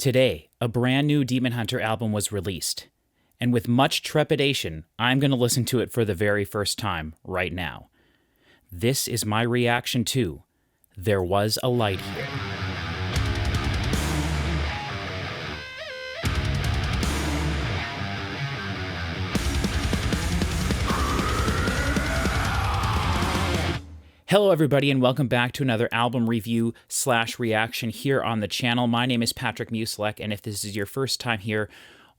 Today, a brand new Demon Hunter album was released, and with much trepidation, I'm going to listen to it for the very first time right now. This is my reaction to There Was a Light Here. Hello everybody and welcome back to another album review / reaction here on the channel. My name is Patrick Musilek, and if this is your first time here,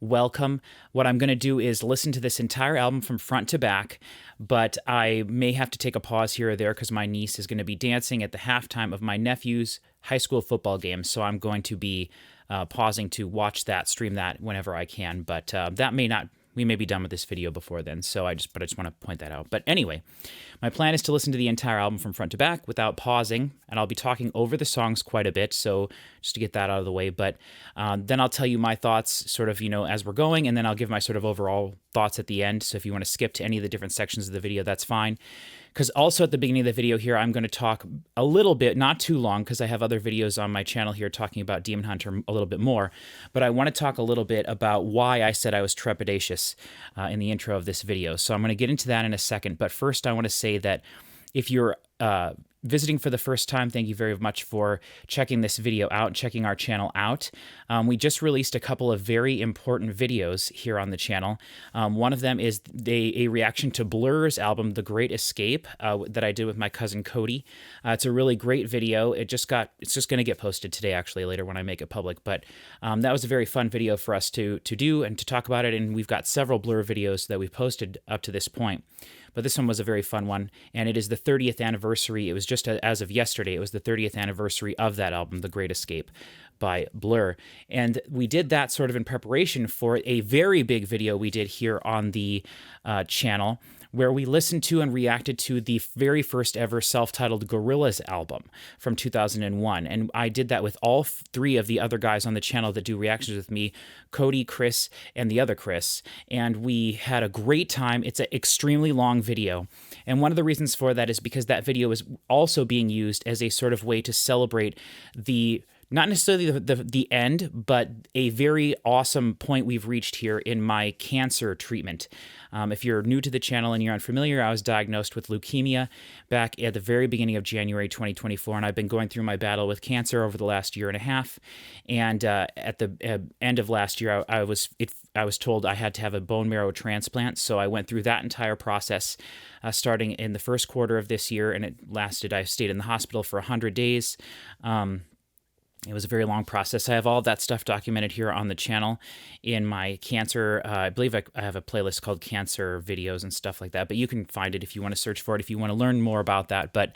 welcome. What I'm going to do is listen to this entire album from front to back, but I may have to take a pause here or there because my niece is going to be dancing at the halftime of my nephew's high school football game, so I'm going to be pausing to watch that, stream that whenever I can, but that may not... We may be done with this video before then, so I just want to point that out. But anyway, my plan is to listen to the entire album from front to back without pausing, and I'll be talking over the songs quite a bit, so just to get that out of the way. But then I'll tell you my thoughts sort of, as we're going, and then I'll give my sort of overall thoughts at the end. So if you want to skip to any of the different sections of the video, that's fine. Because also at the beginning of the video here, I'm going to talk a little bit, not too long, because I have other videos on my channel here talking about Demon Hunter a little bit more, but I want to talk a little bit about why I said I was trepidatious in the intro of this video. So I'm going to get into that in a second, but first I want to say that if you're visiting for the first time, thank you very much for checking this video out, checking our channel out. We just released a couple of very important videos here on the channel. One of them is a reaction to Blur's album, The Great Escape, that I did with my cousin Cody. It's a really great video. It's just going to get posted today, actually, later when I make it public. But that was a very fun video for us to do and to talk about it, and we've got several Blur videos that we've posted up to this point. But this one was a very fun one, and it is the 30th anniversary. It was just as of yesterday, it was the 30th anniversary of that album, The Great Escape by Blur. And we did that sort of in preparation for a very big video we did here on the channel, where we listened to and reacted to the very first ever self-titled Gorillaz album from 2001. And I did that with all three of the other guys on the channel that do reactions with me, Cody, Chris, and the other Chris. And we had a great time. It's an extremely long video. And one of the reasons for that is because that video is also being used as a sort of way to celebrate the... not necessarily the end, but a very awesome point we've reached here in my cancer treatment. If you're new to the channel and you're unfamiliar, I was diagnosed with leukemia back at the very beginning of January 2024, and I've been going through my battle with cancer over the last year and a half. And at the end of last year, I was told I had to have a bone marrow transplant, so I went through that entire process starting in the first quarter of this year, and I stayed in the hospital for 100 days. It was a very long process. I have all of that stuff documented here on the channel in my cancer. I believe I have a playlist called Cancer Videos and stuff like that, but you can find it if you want to search for it, if you want to learn more about that. But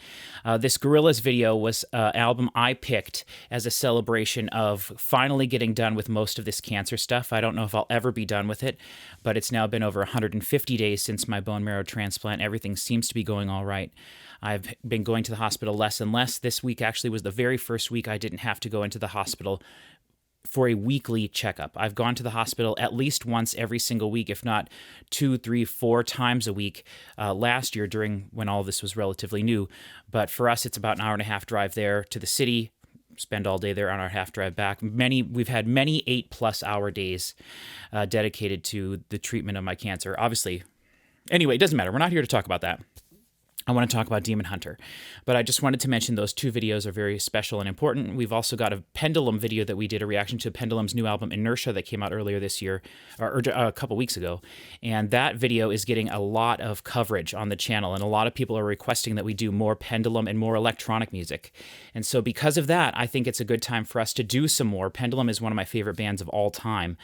this Gorillaz video was an album I picked as a celebration of finally getting done with most of this cancer stuff. I don't know if I'll ever be done with it, but it's now been over 150 days since my bone marrow transplant. Everything seems to be going all right. I've been going to the hospital less and less. This week actually was the very first week I didn't have to go into the hospital for a weekly checkup. I've gone to the hospital at least once every single week, if not 2, 3, 4 times a week last year when all this was relatively new. But for us, it's about an hour and a half drive there to the city, spend all day there on our half drive back. We've had many 8+ hour days dedicated to the treatment of my cancer. Obviously, anyway, it doesn't matter. We're not here to talk about that. I want to talk about Demon Hunter, but I just wanted to mention those two videos are very special and important. We've also got a Pendulum video that we did a reaction to Pendulum's new album, Inertia, that came out earlier this year, or a couple weeks ago, and that video is getting a lot of coverage on the channel, and a lot of people are requesting that we do more Pendulum and more electronic music. And so because of that, I think it's a good time for us to do some more. Pendulum is one of my favorite bands of all time.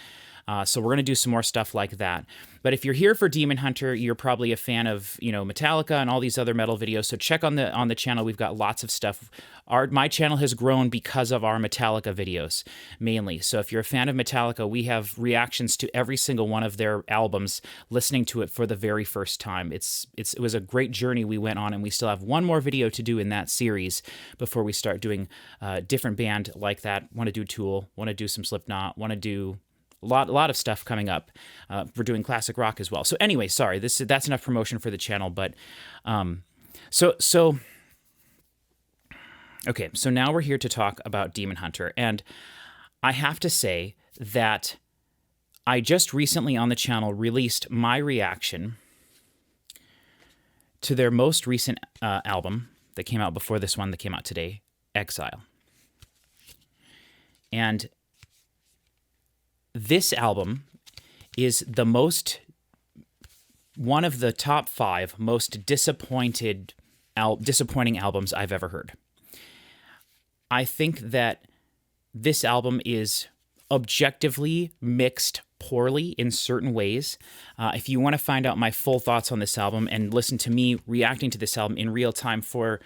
So we're going to do some more stuff like that. But if you're here for Demon Hunter, you're probably a fan of, Metallica and all these other metal videos. So check on the channel. We've got lots of stuff. My channel has grown because of our Metallica videos, mainly. So if you're a fan of Metallica, we have reactions to every single one of their albums, listening to it for the very first time. It was a great journey we went on, and we still have one more video to do in that series before we start doing a different band like that. Want to do Tool, want to do some Slipknot, want to do... A lot of stuff coming up. We're doing classic rock as well. So anyway, sorry, that's enough promotion for the channel. But okay, so now we're here to talk about Demon Hunter, and I have to say that I just recently on the channel released my reaction to their most recent album that came out before this one that came out today, Exile. And this album is one of the top 5 most disappointing albums I've ever heard. I think that this album is objectively mixed poorly in certain ways. If you want to find out my full thoughts on this album and listen to me reacting to this album in real time for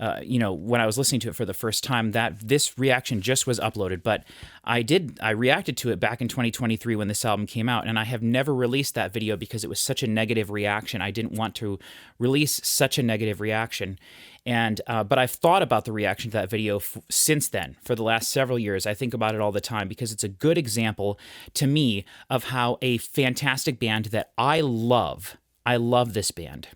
when I was listening to it for the first time, this reaction just was uploaded. But I reacted to it back in 2023 when this album came out, and I have never released that video because it was such a negative reaction. I didn't want to release such a negative reaction. And but I've thought about the reaction to that video since then, for the last several years. I think about it all the time because it's a good example to me of how a fantastic band that I love this band,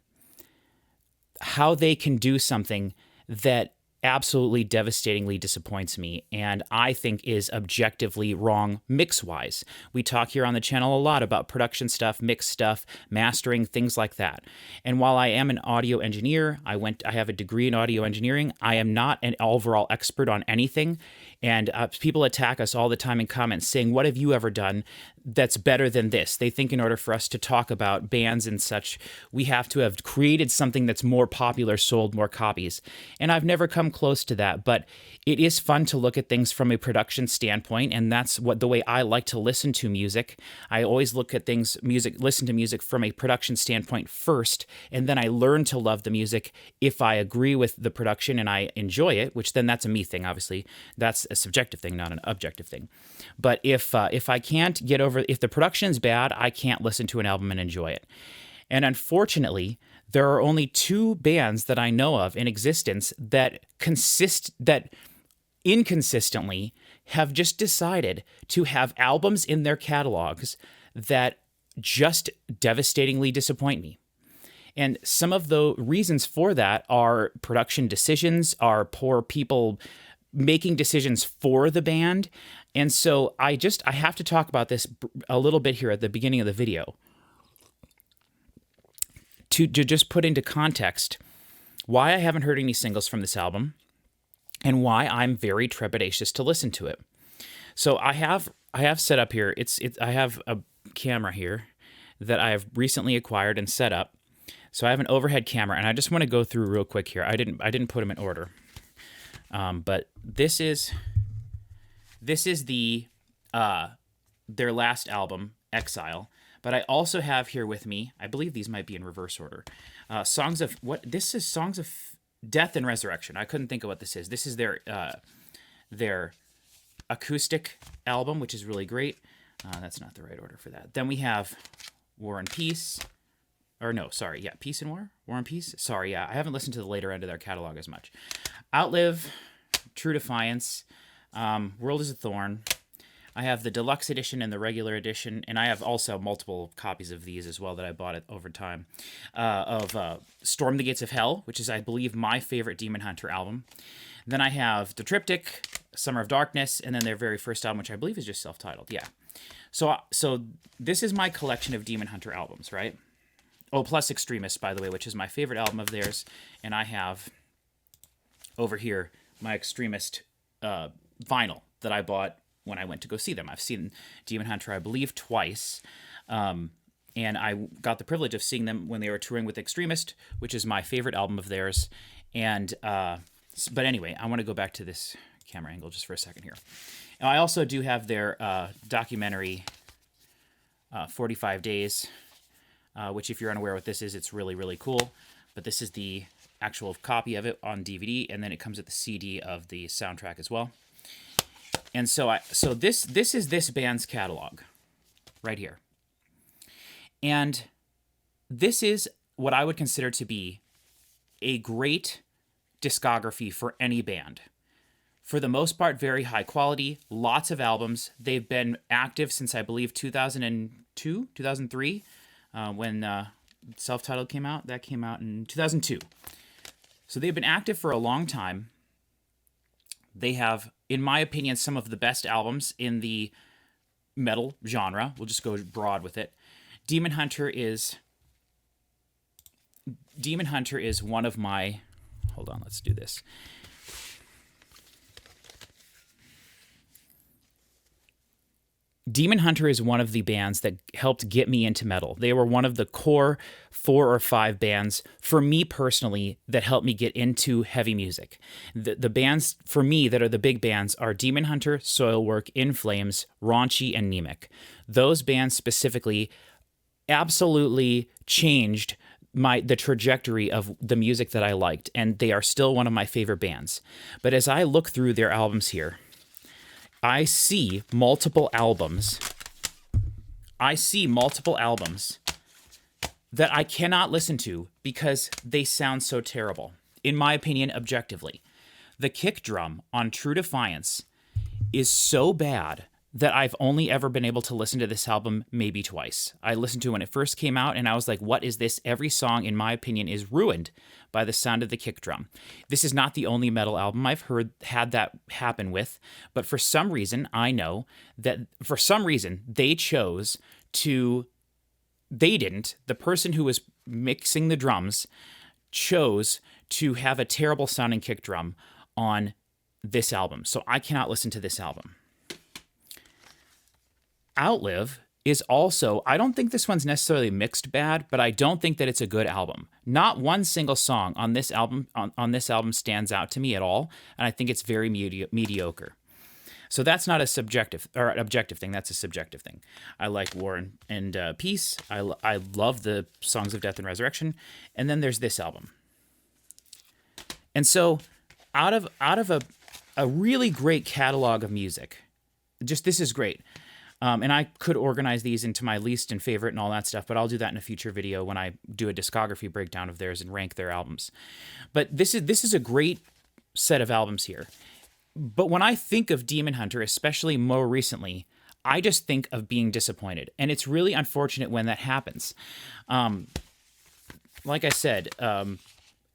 how they can do something that absolutely devastatingly disappoints me and I think is objectively wrong mix-wise. We talk here on the channel a lot about production stuff, mix stuff, mastering, things like that. And while I am an audio engineer, I have a degree in audio engineering, I am not an overall expert on anything. And people attack us all the time in comments saying, what have you ever done that's better than this? They think in order for us to talk about bands and such, we have to have created something that's more popular, sold more copies. And I've never come close to that, but it is fun to look at things from a production standpoint, and that's the way I like to listen to music. I always look at listen to music from a production standpoint first, and then I learn to love the music if I agree with the production and I enjoy it, which then that's a me thing, obviously. That's a subjective thing, not an objective thing. But if I can't get over, if the production is bad, I can't listen to an album and enjoy it. And unfortunately, there are only 2 bands that I know of in existence that inconsistently have just decided to have albums in their catalogs that just devastatingly disappoint me. And some of the reasons for that are production decisions, are poor people making decisions for the band. And so I have to talk about this a little bit here at the beginning of the video to just put into context why I haven't heard any singles from this album and why I'm very trepidatious to listen to it. So I have set up here, I have a camera here that I have recently acquired and set up. So I have an overhead camera, and I just want to go through real quick here. I didn't put them in order. But this is their last album, Exile. But I also have here with me, I believe these might be in reverse order, Songs of Death and Resurrection. I couldn't think of what this is. This is their acoustic album, which is really great. That's not the right order for that. Then we have War and Peace. Or no, sorry, yeah, Peace and War? War and Peace? Sorry, yeah, I haven't listened to the later end of their catalog as much. Outlive, True Defiance, World is a Thorn. I have the deluxe edition and the regular edition, and I have also multiple copies of these as well that I bought over time, of Storm the Gates of Hell, which is, I believe, my favorite Demon Hunter album. Then I have the Triptych, Summer of Darkness, and then their very first album, which I believe is just self-titled, yeah. So this is my collection of Demon Hunter albums, right? Oh, plus Extremist, by the way, which is my favorite album of theirs, and I have over here my Extremist vinyl that I bought when I went to go see them. I've seen Demon Hunter, I believe, twice, and I got the privilege of seeing them when they were touring with Extremist, which is my favorite album of theirs. And but anyway, I want to go back to this camera angle just for a second here. Now, I also do have their documentary, 45 Days, which, if you're unaware what this is, it's really, really cool. But this is the actual copy of it on DVD, and then it comes with the CD of the soundtrack as well. And so this is this band's catalog right here. And this is what I would consider to be a great discography for any band. For the most part, very high quality, lots of albums. They've been active since, I believe, 2002, 2003, when Self-Titled came out. That came out in 2002. So they've been active for a long time. They have in my opinion, some of the best albums in the metal genre. We'll just go broad with it. Demon Hunter is one of my... Hold on, let's do this. Demon Hunter is one of the bands that helped get me into metal. They were one of the core 4 or 5 bands, for me personally, that helped me get into heavy music. The bands, for me, that are the big bands are Demon Hunter, Soilwork, In Flames, Raunchy, and Nemec. Those bands specifically absolutely changed the trajectory of the music that I liked, and they are still one of my favorite bands. But as I look through their albums here, I see multiple albums that I cannot listen to because they sound so terrible, in my opinion, objectively. The kick drum on True Defiance is so bad that I've only ever been able to listen to this album maybe twice. I listened to it when it first came out, and I was like, what is this? Every song, in my opinion, is ruined by the sound of the kick drum. This is not the only metal album I've had that happen with, but for some reason, I know that for some reason, the person who was mixing the drums chose to have a terrible sounding kick drum on this album. So I cannot listen to this album. Outlive is also, I don't think this one's necessarily mixed bad, but I don't think that it's a good album. Not one single song on this album stands out to me at all, and I think it's very mediocre. So that's not a subjective or objective thing. That's a subjective thing. I like War and Peace. I love the Songs of Death and Resurrection, and then there's this album. And so, out of a really great catalog of music, just this is great. And I could organize these into my least and favorite and all that stuff, but I'll do that in a future video when I do a discography breakdown of theirs and rank their albums. But this is a great set of albums here. But when I think of Demon Hunter, especially more recently, I just think of being disappointed. And it's really unfortunate when that happens. Like I said,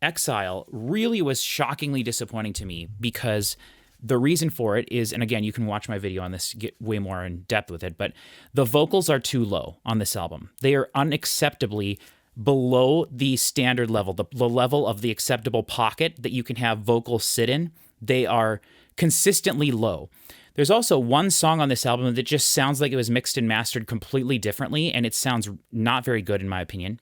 Exile really was shockingly disappointing to me because the reason for it is, and again, you can watch my video on this, get way more in depth with it, but the vocals are too low on this album. They are unacceptably below the standard level, the level of the acceptable pocket that you can have vocals sit in. They are consistently low. There's also one song on this album that just sounds like it was mixed and mastered completely differently, and it sounds not very good in my opinion.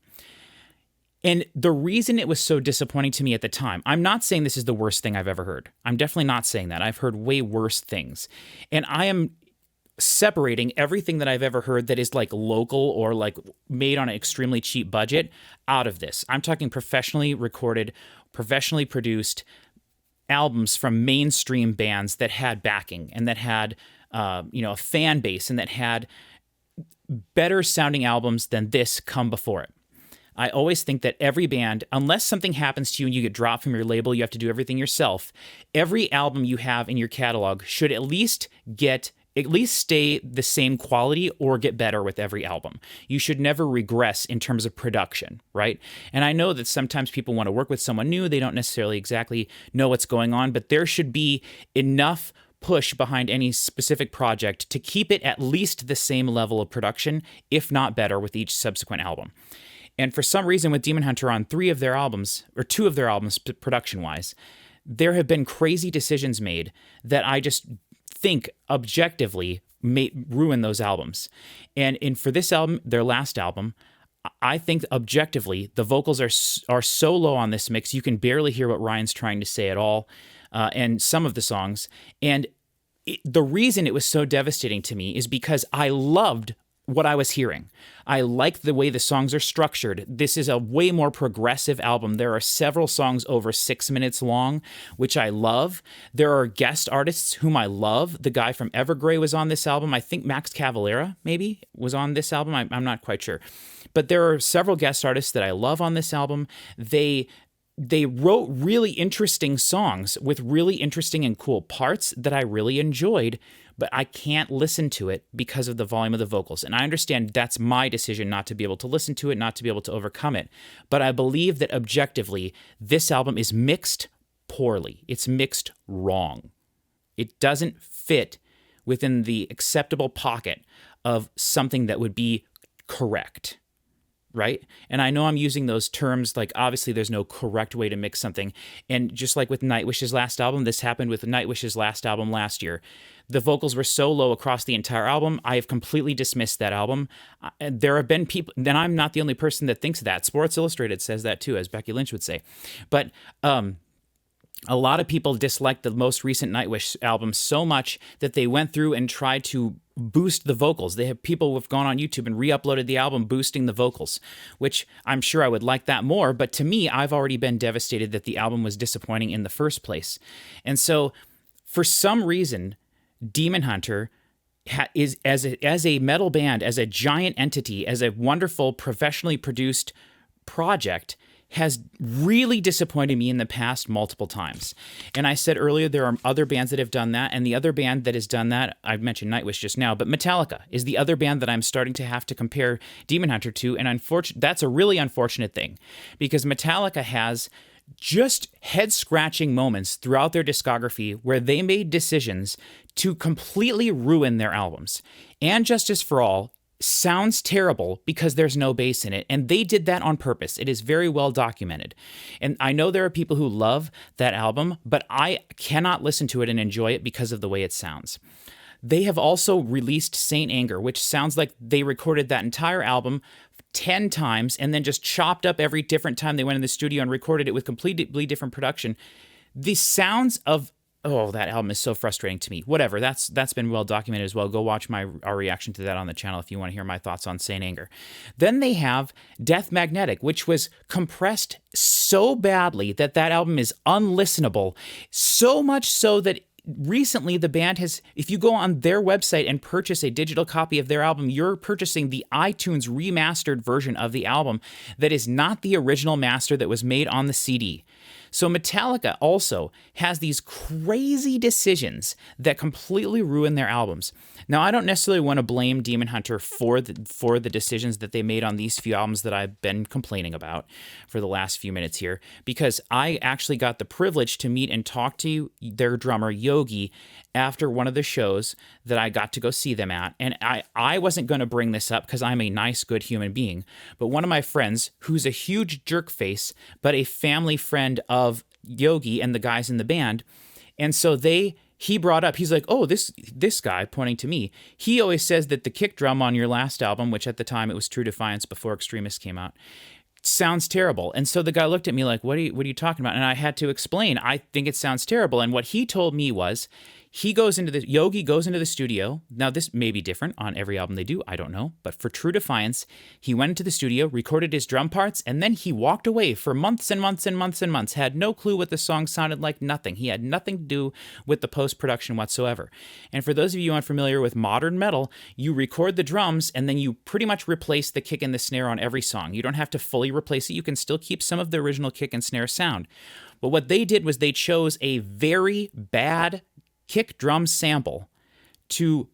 And the reason it was so disappointing to me at the time, I'm not saying this is the worst thing I've ever heard. I'm definitely not saying that. I've heard way worse things. And I am separating everything that I've ever heard that is like local or like made on an extremely cheap budget out of this. I'm talking professionally recorded, professionally produced albums from mainstream bands that had backing and that had a fan base and that had better sounding albums than this come before it. I always think that every band, unless something happens to you and you get dropped from your label, you have to do everything yourself. Every album you have in your catalog should at least stay the same quality or get better with every album. You should never regress in terms of production, right? And I know that sometimes people want to work with someone new. They don't necessarily exactly know what's going on, but there should be enough push behind any specific project to keep it at least the same level of production, if not better, with each subsequent album. And for some reason with Demon Hunter on 2 of their albums, production-wise, there have been crazy decisions made that I just think objectively may ruin those albums. And for this album, their last album, I think objectively the vocals are so low on this mix, you can barely hear what Ryan's trying to say at all, and some of the songs. And the reason it was so devastating to me is because I loved what I was hearing. I like the way the songs are structured. This is a way more progressive album. There are several songs over 6 minutes long, which I love. There are guest artists whom I love. The guy from Evergrey was on this album. I think Max Cavalera maybe was on this album. I'm not quite sure. But there are several guest artists that I love on this album. They wrote really interesting songs with really interesting and cool parts that I really enjoyed, but I can't listen to it because of the volume of the vocals. And I understand that's my decision not to be able to listen to it, not to be able to overcome it. But I believe that objectively, this album is mixed poorly. It's mixed wrong. It doesn't fit within the acceptable pocket of something that would be correct, right? And I know I'm using those terms like obviously there's no correct way to mix something. And just like with Nightwish's last album, this happened with Nightwish's last album last year. The vocals were so low across the entire album, I have completely dismissed that album. There have been people, then I'm not the only person that thinks that. Sports Illustrated says that too, as Becky Lynch would say. But a lot of people disliked the most recent Nightwish album so much that they went through and tried to boost the vocals. They have people who have gone on YouTube and re-uploaded the album boosting the vocals, which I'm sure I would like that more. But to me, I've already been devastated that the album was disappointing in the first place. And so for some reason, Demon Hunter is as a metal band, as a giant entity, as a wonderful professionally produced project, has really disappointed me in the past multiple times. And I said earlier, there are other bands that have done that. And the other band that has done that, I've mentioned Nightwish just now, but Metallica is the other band that I'm starting to have to compare Demon Hunter to. And that's a really unfortunate thing, because Metallica has just head-scratching moments throughout their discography where they made decisions to completely ruin their albums. And Justice for All sounds terrible because there's no bass in it, and they did that on purpose. It is very well documented. And I know there are people who love that album, but I cannot listen to it and enjoy it because of the way it sounds. They have also released Saint Anger, which sounds like they recorded that entire album 10 times and then just chopped up every different time they went in the studio and recorded it with completely different production. The sounds of that album is so frustrating to me. Whatever, that's been well documented as well. Go watch our reaction to that on the channel if you want to hear my thoughts on Saint Anger. Then they have Death Magnetic, which was compressed so badly that album is unlistenable. So much so that recently the band has, if you go on their website and purchase a digital copy of their album, you're purchasing the iTunes remastered version of the album that is not the original master that was made on the CD. So Metallica also has these crazy decisions that completely ruin their albums. Now, I don't necessarily want to blame Demon Hunter for the decisions that they made on these few albums that I've been complaining about for the last few minutes here, because I actually got the privilege to meet and talk to their drummer, Yogi, after one of the shows that I got to go see them at. And I wasn't going to bring this up because I'm a nice, good human being, but one of my friends, who's a huge jerk face, but a family friend of Yogi and the guys in the band, and so he brought up, he's like, oh, this guy, pointing to me, he always says that the kick drum on your last album, which at the time it was True Defiance before Extremist came out, sounds terrible. And so the guy looked at me like, what are you talking about? And I had to explain, I think it sounds terrible. And what he told me was, Yogi goes into the studio. Now, this may be different on every album they do, I don't know. But for True Defiance, he went into the studio, recorded his drum parts, and then he walked away for months and months and months and months, had no clue what the song sounded like, nothing. He had nothing to do with the post-production whatsoever. And for those of you unfamiliar with modern metal, you record the drums, and then you pretty much replace the kick and the snare on every song. You don't have to fully replace it. You can still keep some of the original kick and snare sound. But what they did was they chose a very bad kick drum sample to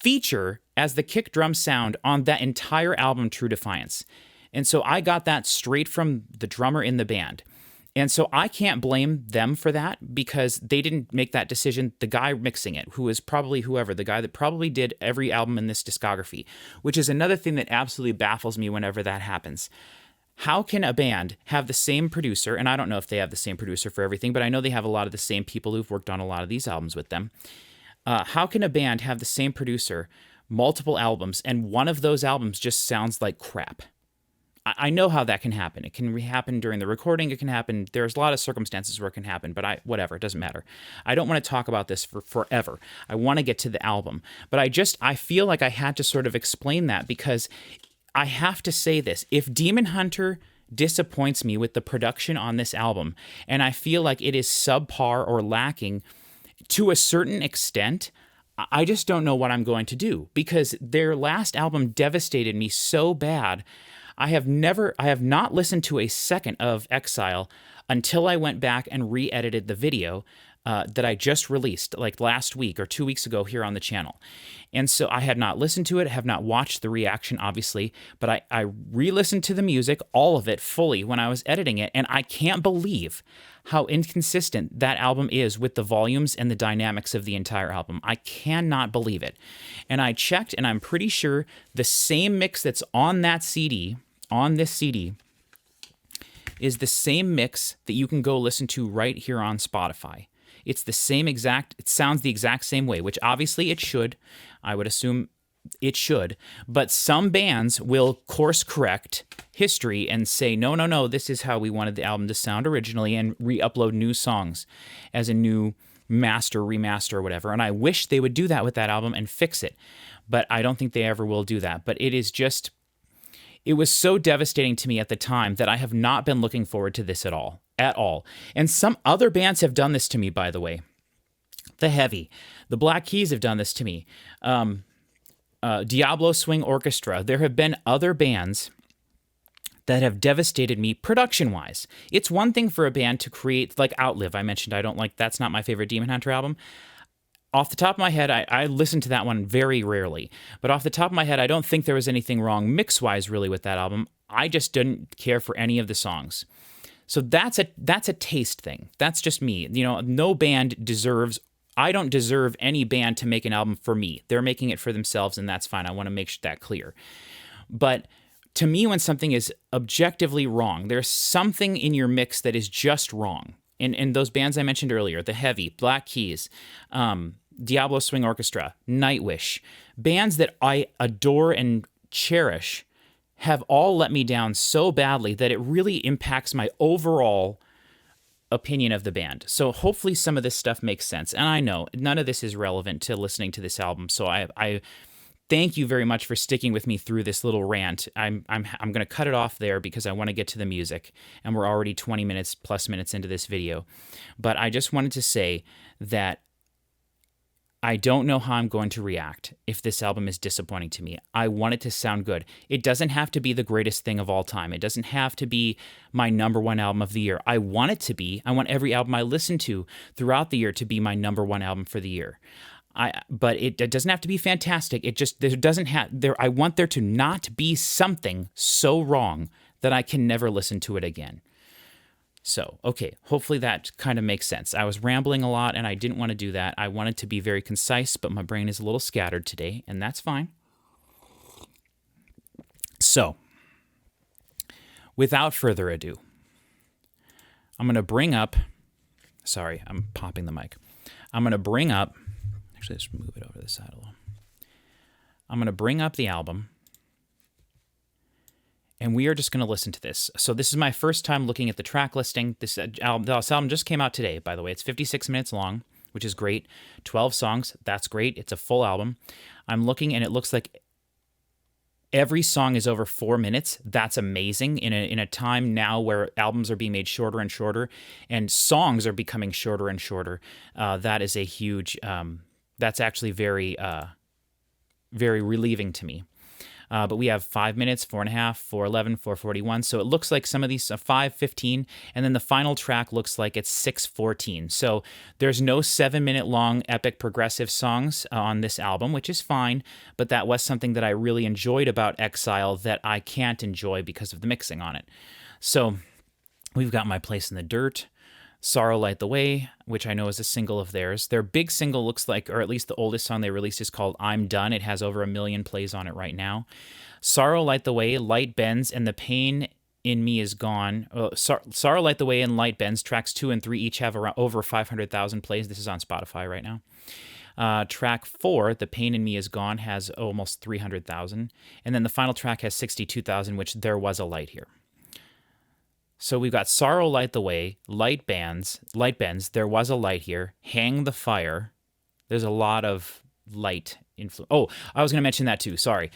feature as the kick drum sound on that entire album, True Defiance. And so I got that straight from the drummer in the band. And so I can't blame them for that because they didn't make that decision. The guy mixing it, who is probably the guy that probably did every album in this discography, which is another thing that absolutely baffles me whenever that happens. How can a band have the same producer, and I don't know if they have the same producer for everything, but I know they have a lot of the same people who've worked on a lot of these albums with them. How can a band have the same producer, multiple albums, and one of those albums just sounds like crap? I know how that can happen. It can happen during the recording. It can happen. There's a lot of circumstances where it can happen, but whatever, it doesn't matter. I don't want to talk about this for forever. I want to get to the album, but I feel like I had to sort of explain that because I have to say this. If Demon Hunter disappoints me with the production on this album, and I feel like it is subpar or lacking to a certain extent, I just don't know what I'm going to do because their last album devastated me so bad. I have not listened to a second of Exile until I went back and re-edited the video that I just released like last week or 2 weeks ago here on the channel. And so I had not listened to it, have not watched the reaction, obviously, but I re-listened to the music, all of it fully when I was editing it, and I can't believe how inconsistent that album is with the volumes and the dynamics of the entire album. I cannot believe it. And I checked, and I'm pretty sure the same mix that's on that CD, on this CD, is the same mix that you can go listen to right here on Spotify. It's the same exact, it sounds the exact same way, which obviously it should. I would assume it should. But some bands will course correct history and say, no, this is how we wanted the album to sound originally, and re-upload new songs as a new master, remaster, or whatever. And I wish they would do that with that album and fix it. But I don't think they ever will do that. But it is just, it was so devastating to me at the time that I have not been looking forward to this at all. And some other bands have done this to me, by the way. The Heavy, the Black Keys have done this to me. Diablo Swing Orchestra. There have been other bands that have devastated me production-wise. It's one thing for a band to create, like Outlive, I mentioned I don't like, that's not my favorite Demon Hunter album. Off the top of my head, I listened to that one very rarely. But off the top of my head, I don't think there was anything wrong mix-wise really with that album. I just didn't care for any of the songs. So that's a taste thing. That's just me. You know, no band deserves, I don't deserve any band to make an album for me. They're making it for themselves, and that's fine. I want to make that clear. But to me, when something is objectively wrong, there's something in your mix that is just wrong. And those bands I mentioned earlier, The Heavy, Black Keys, Diablo Swing Orchestra, Nightwish, bands that I adore and cherish, have all let me down so badly that it really impacts my overall opinion of the band. So hopefully some of this stuff makes sense. And I know none of this is relevant to listening to this album. So I thank you very much for sticking with me through this little rant. I'm going to cut it off there because I want to get to the music, and we're already 20 minutes plus minutes into this video. But I just wanted to say that I don't know how I'm going to react if this album is disappointing to me. I want it to sound good. It doesn't have to be the greatest thing of all time. It doesn't have to be my #1 album of the year. I want it to be. I want every album I listen to throughout the year to be my #1 album for the year. But it doesn't have to be fantastic. It just, there doesn't have, I want there to not be something so wrong that I can never listen to it again. So, okay, hopefully that kind of makes sense. I was rambling a lot, and I didn't want to do that. I wanted to be very concise, but my brain is a little scattered today, and that's fine. So, without further ado, I'm going to bring up, sorry, I'm popping the mic. I'm going to bring up, actually, let's move it over to the side a little. I'm going to bring up the album, and we are just going to listen to this. So this is my first time looking at the track listing. This album just came out today, by the way. It's 56 minutes long, which is great. 12 songs, that's great. It's a full album. I'm looking, and it looks like every song is over 4 minutes. That's amazing in a time now where albums are being made shorter and shorter, and songs are becoming shorter and shorter. That is a huge, that's actually very, very relieving to me. But we have 5 minutes, 4.5, 4:11, 4:41. So it looks like some of these 5:15, and then the final track looks like it's 6:14. So there's no 7-minute long epic progressive songs on this album, which is fine. But that was something that I really enjoyed about Exile that I can't enjoy because of the mixing on it. So we've got My Place in the Dirt, Sorrow Light the Way, which I know is a single of theirs. Their big single looks like, or at least the oldest song they released is called I'm Done. It has over 1 million plays on it right now. Sorrow Light the Way, Light Bends, and The Pain in Me is Gone. Sorrow Light the Way and Light Bends, tracks 2 and 3 each have around over 500,000 plays. This is on Spotify right now. Track 4, The Pain in Me is Gone, has almost 300,000. And then the final track has 62,000, which There Was a Light here. So we've got Sorrow Light the Way, Light Bends, There Was a Light here, Hang the Fire. There's a lot of light influence. Oh, I was going to mention that too, sorry.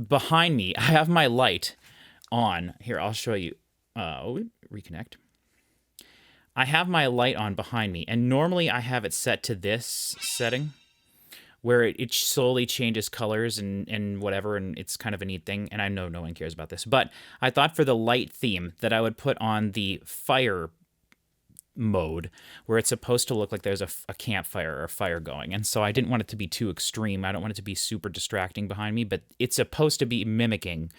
Behind me, I have my light on. Here, I'll show you. Reconnect. I have my light on behind me, and normally I have it set to this setting, where it slowly changes colors and whatever, and it's kind of a neat thing, and I know no one cares about this, but I thought for the light theme that I would put on the fire mode where it's supposed to look like there's a campfire or a fire going. And so I didn't want it to be too extreme. I don't want it to be super distracting behind me, but it's supposed to be mimicking.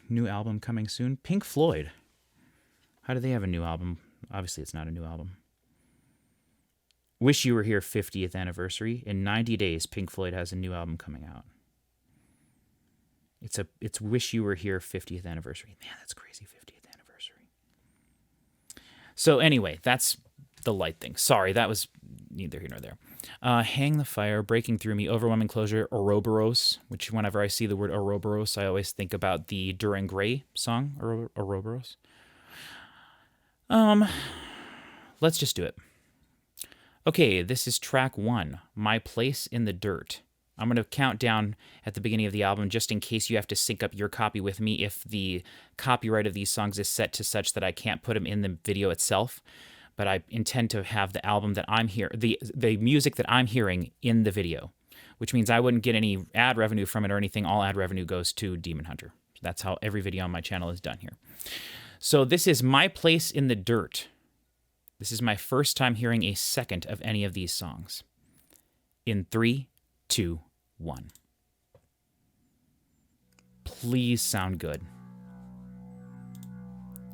New album coming soon. Pink Floyd. How do they have a new album? Obviously, it's not a new album. Wish You Were Here 50th anniversary. In 90 days, Pink Floyd has a new album coming out. It's Wish You Were Here 50th anniversary. Man, that's crazy. 50th anniversary. So anyway, that's the light thing. Sorry, that was neither here nor there. Hang the Fire, Breaking Through Me, Overwhelming Closure, Ouroboros, which whenever I see the word Ouroboros, I always think about the Duran Gray song, Ouroboros. Let's just do it. Okay, this is track 1, My Place in the Dirt. I'm going to count down at the beginning of the album just in case you have to sync up your copy with me if the copyright of these songs is set to such that I can't put them in the video itself. But I intend to have the album that I'm hearing, the music that I'm hearing in the video, which means I wouldn't get any ad revenue from it or anything. All ad revenue goes to Demon Hunter. That's how every video on my channel is done here. So this is My Place in the Dirt. This is my first time hearing a second of any of these songs. In 3, 2, 1. Please sound good.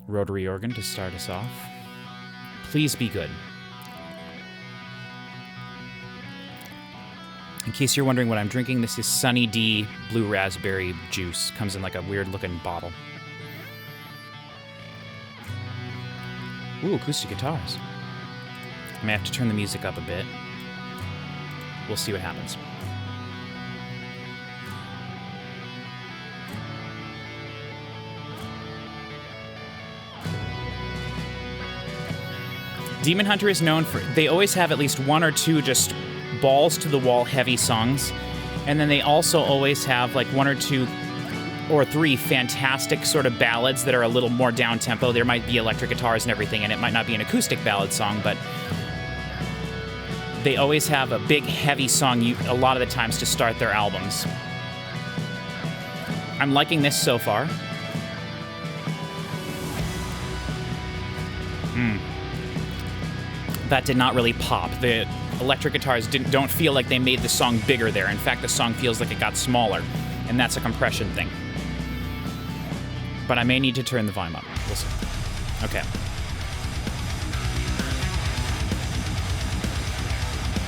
Rotary organ to start us off. Please be good. In case you're wondering what I'm drinking, this is Sunny D Blue Raspberry Juice. Comes in like a weird looking bottle. Ooh, acoustic guitars. I may have to turn the music up a bit. We'll see what happens. Demon Hunter is known for, they always have at least 1 or 2 just balls to the wall heavy songs. And then they also always have like 1 or 2 or 3 fantastic sort of ballads that are a little more down tempo. There might be electric guitars and everything, and it might not be an acoustic ballad song, but they always have a big heavy song a lot of the times to start their albums. I'm liking this so far. That did not really pop. The electric guitars don't feel like they made the song bigger there. In fact, the song feels like it got smaller, and that's a compression thing. But I may need to turn the volume up. We'll see. Okay.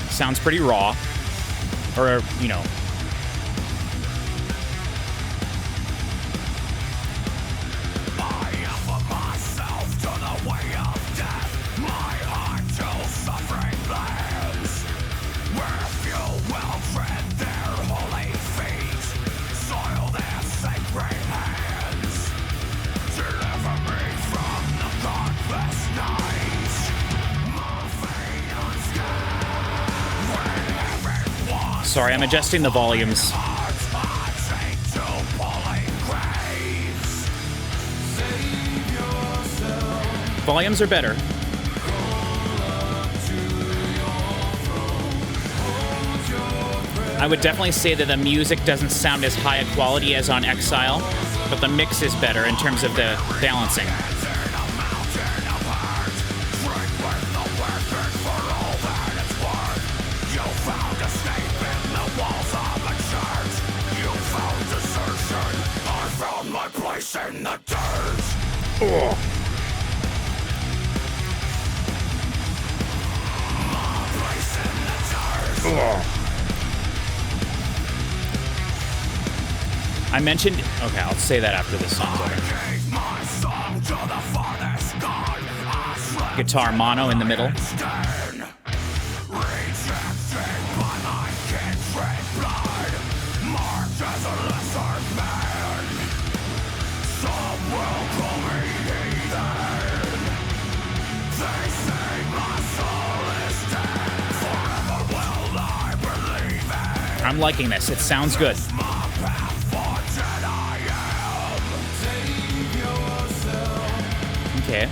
Sounds pretty raw, or, you know. Sorry, I'm adjusting the volumes. Volumes are better. I would definitely say that the music doesn't sound as high a quality as on Exile, but the mix is better in terms of the balancing. In the dirt. Oh. I mentioned... Okay, I'll say that after this song's over. Guitar mono in the middle. I'm liking this. It sounds good. Okay.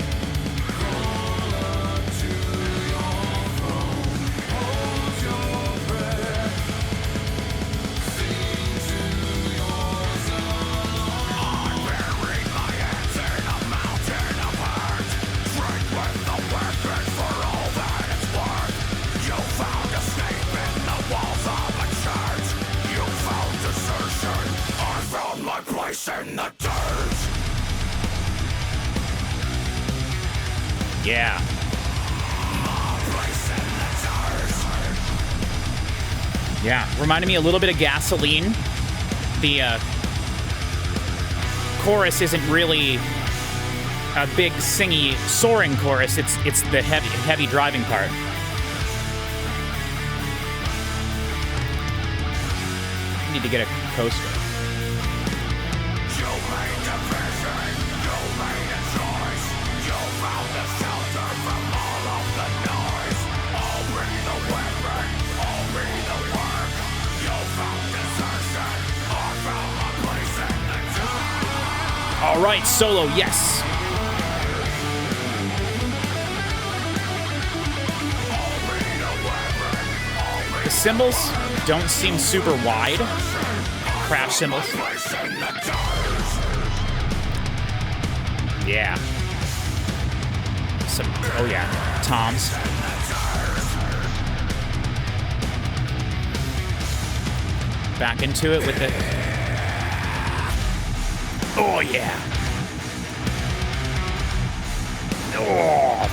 Yeah. Yeah, reminded me a little bit of Gasoline. The chorus isn't really a big, singy, soaring chorus. It's the heavy driving part. I need to get a coaster. All right, solo, yes. The cymbals don't seem super wide. Crash cymbals. Yeah. Some, oh yeah, toms. Back into it with the... Oh, yeah. Oh.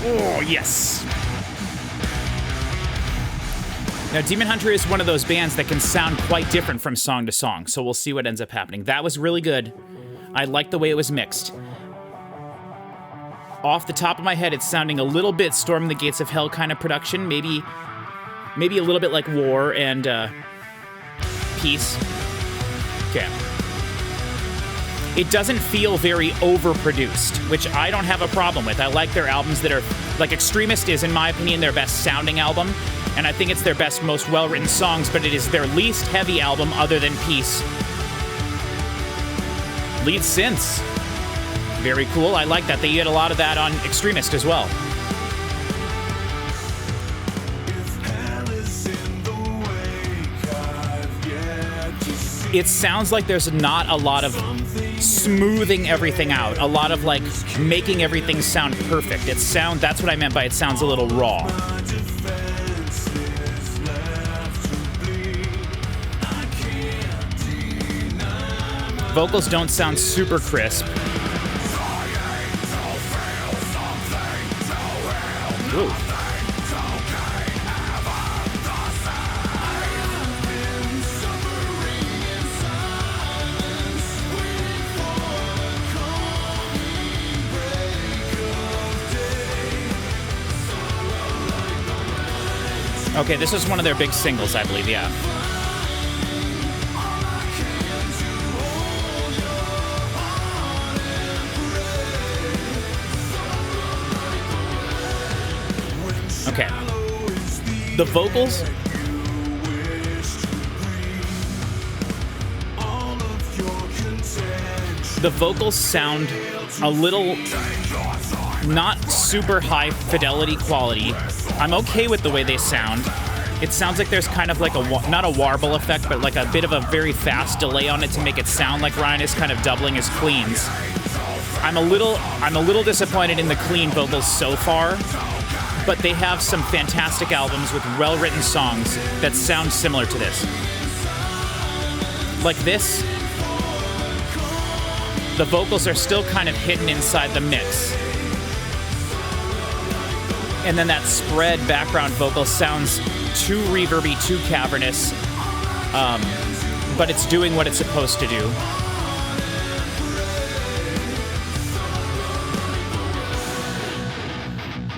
Oh, yes. Now, Demon Hunter is one of those bands that can sound quite different from song to song, so we'll see what ends up happening. That was really good. I like the way it was mixed. Off the top of my head, it's sounding a little bit Storm the Gates of Hell kind of production, maybe a little bit like War and Peace. Okay. It doesn't feel very overproduced, which I don't have a problem with. I like their albums that are, like Extremist is, in my opinion, their best sounding album, and I think it's their best, most well-written songs, but it is their least heavy album other than Peace. Lead synths. Very cool. I like that. They get a lot of that on Extremist as well. It sounds like there's not a lot of smoothing everything out, a lot of like making everything sound perfect. That's what I meant by it sounds a little raw. Vocals don't sound super crisp. Ooh. Okay, this is one of their big singles, I believe, yeah. Okay. The vocals... The vocals sound a little... not super high fidelity quality. I'm okay with the way they sound. It sounds like there's kind of like not a warble effect, but like a bit of a very fast delay on it to make it sound like Ryan is kind of doubling his cleans. I'm a little disappointed in the clean vocals so far, but they have some fantastic albums with well-written songs that sound similar to this. Like this, the vocals are still kind of hidden inside the mix. And then that spread background vocal sounds too reverby, too cavernous, but it's doing what it's supposed to do.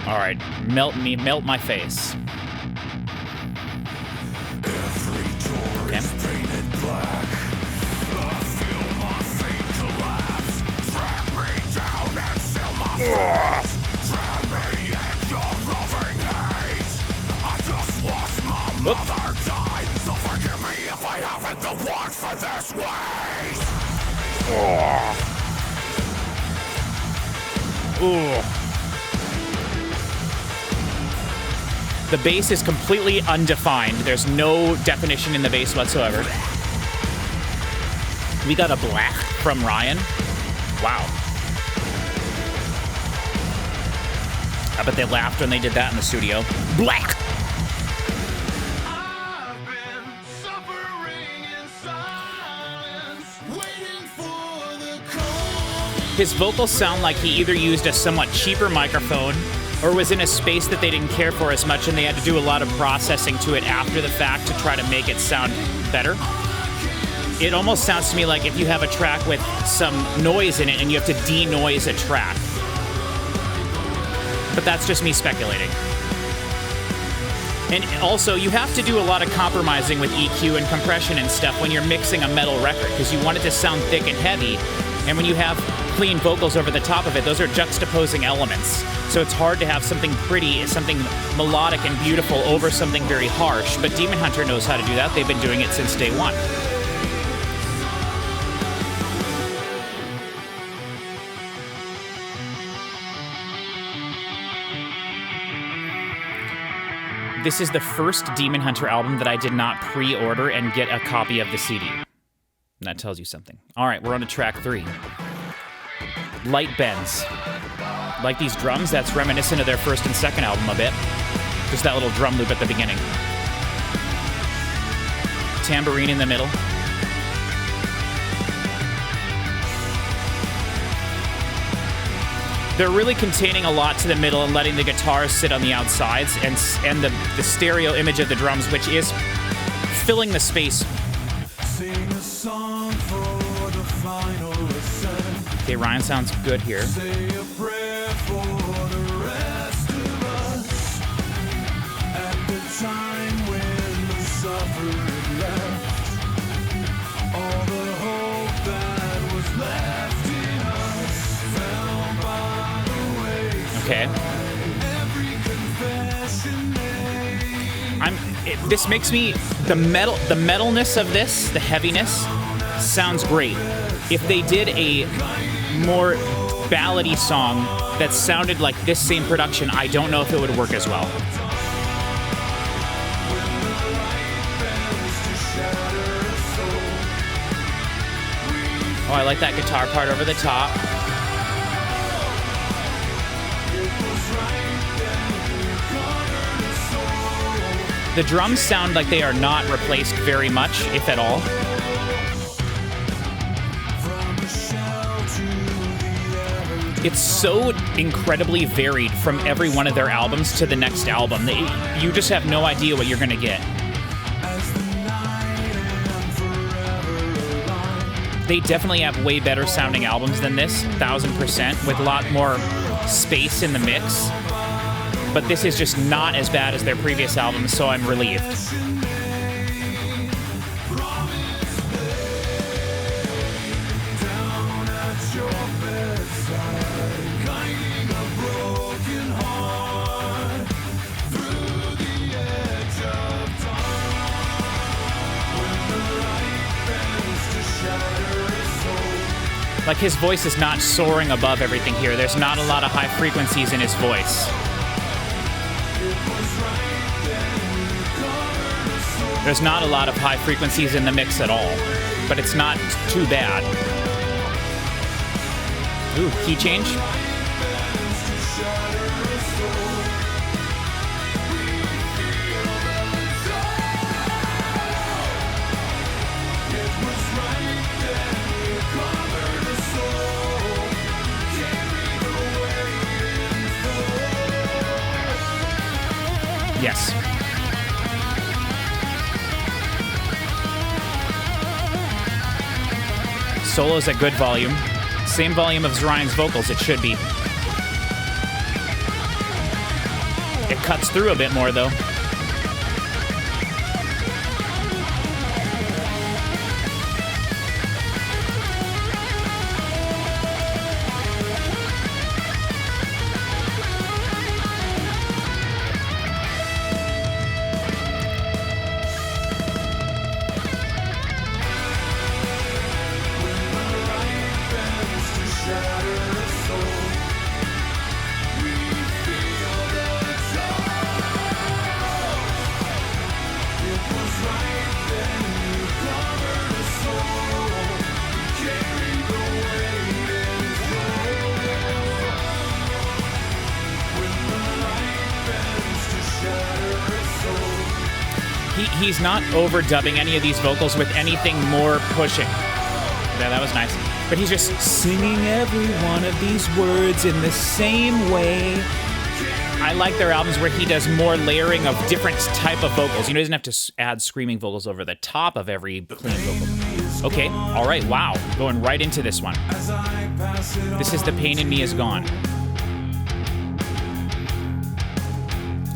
All right, melt my face. Okay. Whoop. The bass is completely undefined. There's no definition in the bass whatsoever. We got a black from Ryan. Wow. I bet they laughed when they did that in the studio. Black! His vocals sound like he either used a somewhat cheaper microphone or was in a space that they didn't care for as much and they had to do a lot of processing to it after the fact to try to make it sound better. It almost sounds to me like if you have a track with some noise in it and you have to de-noise a track. But that's just me speculating. And also, you have to do a lot of compromising with EQ and compression and stuff when you're mixing a metal record, because you want it to sound thick and heavy. And when you have clean vocals over the top of it, those are juxtaposing elements. So it's hard to have something pretty, something melodic and beautiful over something very harsh. But Demon Hunter knows how to do that. They've been doing it since day one. This is the first Demon Hunter album that I did not pre-order and get a copy of the CD. That tells you something. All right, we're on to track 3. Light Bends. Like these drums, that's reminiscent of their first and second album a bit. Just that little drum loop at the beginning. Tambourine in the middle. They're really containing a lot to the middle and letting the guitars sit on the outsides and the stereo image of the drums, which is filling the space. Okay, Ryan sounds good here. Okay. This makes me the metalness of this, the heaviness, sounds great. If they did a more ballady song that sounded like this same production, I don't know if it would work as well. Oh, I like that guitar part over the top. The drums sound like they are not replaced very much, if at all. It's so incredibly varied from every one of their albums to the next album. You just have no idea what you're going to get. They definitely have way better sounding albums than this, 1000%, with a lot more space in the mix. But this is just not as bad as their previous albums, so I'm relieved. Like, his voice is not soaring above everything here. There's not a lot of high frequencies in his voice. There's not a lot of high frequencies in the mix at all, but it's not too bad. Ooh, key change. Yes. Solo's at good volume. Same volume of Ryan's vocals, it should be. It cuts through a bit more, though. He's not overdubbing any of these vocals with anything more pushing. Yeah, that was nice. But he's just singing every one of these words in the same way. I like their albums where he does more layering of different type of vocals. He doesn't have to add screaming vocals over the top of every clean vocal. Okay, all right, wow. Going right into this one. This is The Pain in Me Is Gone.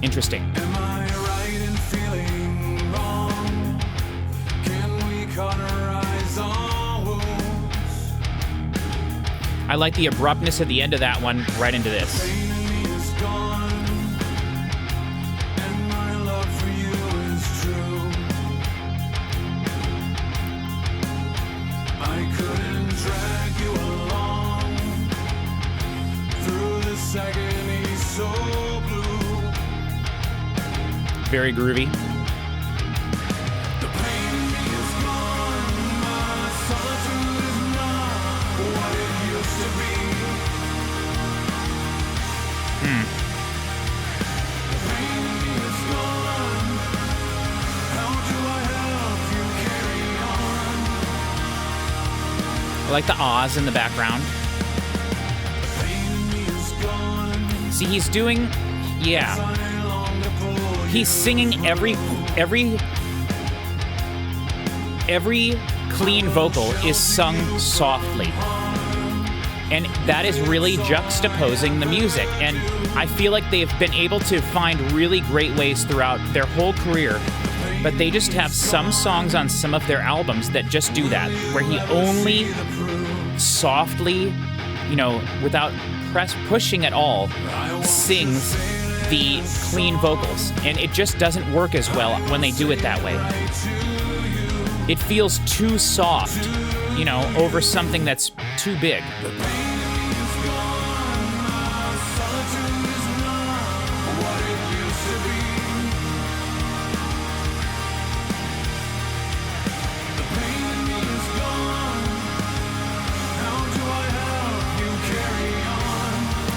Interesting. Am I right in feeling wrong? Can we cauterize our wounds? I like the abruptness at the end of that one, right into this. Pain in me is gone, and my love for you is true. I couldn't drag you along through this agony so blue. Very groovy. The pain in me is gone, my solitude is not what it used to be. The pain in me is gone, how do I help you carry on? I like the ahs in the background. The pain in me is gone, See, he's doing, yeah. I long to pull you. He's singing every clean vocal is sung softly. And that is really juxtaposing the music. And I feel like they've been able to find really great ways throughout their whole career, but they just have some songs on some of their albums that just do that, where he only softly, without pushing at all, sings the clean vocals, and it just doesn't work as well when they do it that way. It feels too soft, over something that's too big.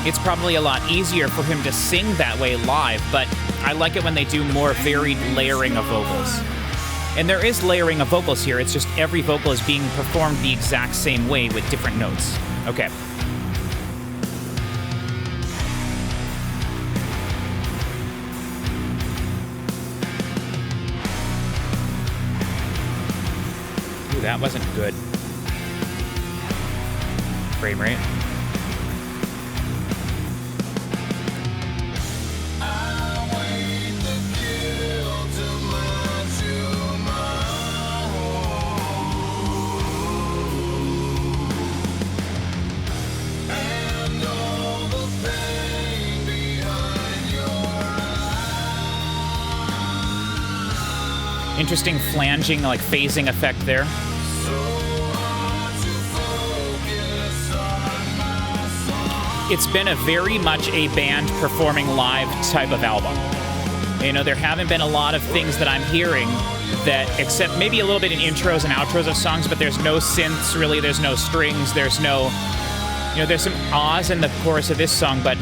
It's probably a lot easier for him to sing that way live, but I like it when they do more varied layering of vocals. And there is layering of vocals here, it's just every vocal is being performed the exact same way with different notes. Okay. Ooh, that wasn't good. Frame rate. Interesting flanging, like phasing effect there. It's been a very much a band performing live type of album. There haven't been a lot of things that I'm hearing that, except maybe a little bit in intros and outros of songs, but there's no synths really, there's no strings, there's no, there's some ahs in the chorus of this song, but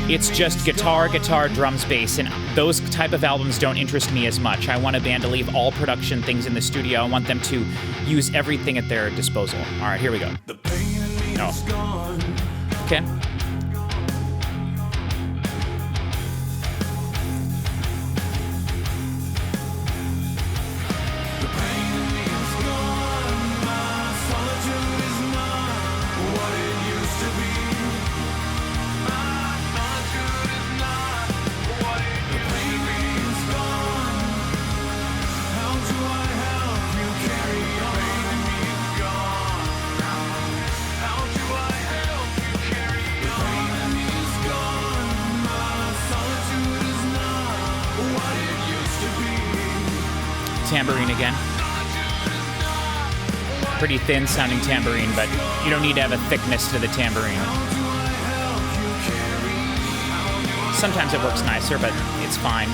it's just guitar, drums, bass, and those type of albums don't interest me as much. I want a band to leave all production things in the studio. I want them to use everything at their disposal. All right, here we go. The pain in me is gone. Okay. The pain in me is gone. My solitude is not what it used to be. My solitude is not what it used to be. The pain in me is gone. How do I help you carry on? The pain in me is gone. How do I help you carry on? The pain in me is gone. My solitude is not what it used to be. Tambourine again. Pretty thin sounding tambourine, but you don't need to have a thickness to the tambourine. Sometimes it works nicer, but it's fine.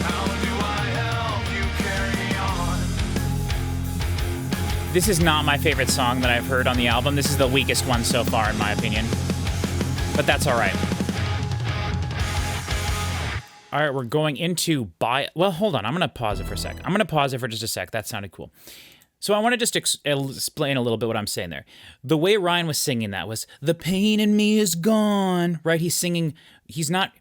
This is not my favorite song that I've heard on the album. This is the weakest one so far, in my opinion. But that's all right. All right, we're going into well, hold on. I'm going to pause it for a sec. I'm going to pause it for just a sec. That sounded cool. So I want to just explain a little bit what I'm saying there. The way Ryan was singing that was, the pain in me is gone, right? He's singing, he's not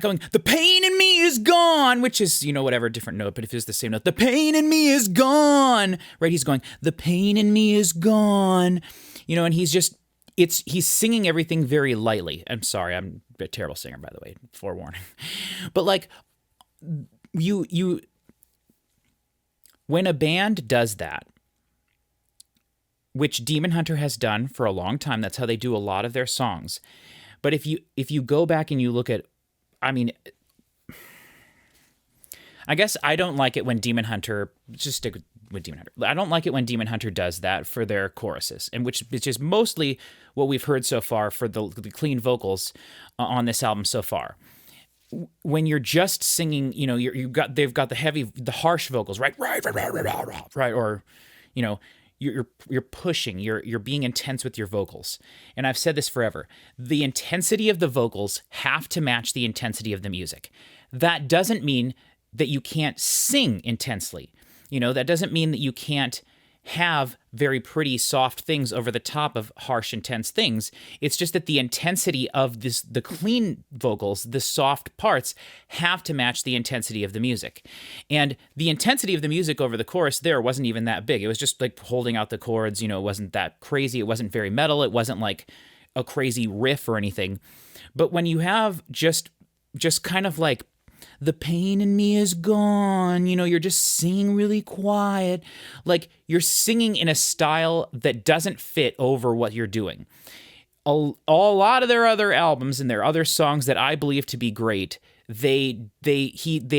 going, the pain in me is gone, which is, whatever, different note, but if it's the same note, the pain in me is gone, right? He's going, the pain in me is gone, and he's singing everything very lightly. I'm sorry, I'm a terrible singer, by the way, forewarning. But like, when a band does that, which Demon Hunter has done for a long time, that's how they do a lot of their songs. But if you go back and you look at, I guess I don't like it when Demon Hunter, just stick with Demon Hunter. I don't like it when Demon Hunter does that for their choruses, and which is mostly what we've heard so far for the clean vocals on this album so far. When you're just singing, they've got the harsh vocals, right, or, you're pushing, you're being intense with your vocals. And I've said this forever. The intensity of the vocals have to match the intensity of the music. That doesn't mean that you can't sing intensely. That doesn't mean that you can't have very pretty soft things over the top of harsh, intense things. It's just that the intensity of the clean vocals, the soft parts, have to match the intensity of the music. And the intensity of the music over the chorus there wasn't even that big. It was just like holding out the chords, it wasn't that crazy. It wasn't very metal. It wasn't like a crazy riff or anything. But when you have just kind of like, the pain in me is gone, you're just singing really quiet. Like, you're singing in a style that doesn't fit over what you're doing. A lot of their other albums and their other songs that I believe to be great, they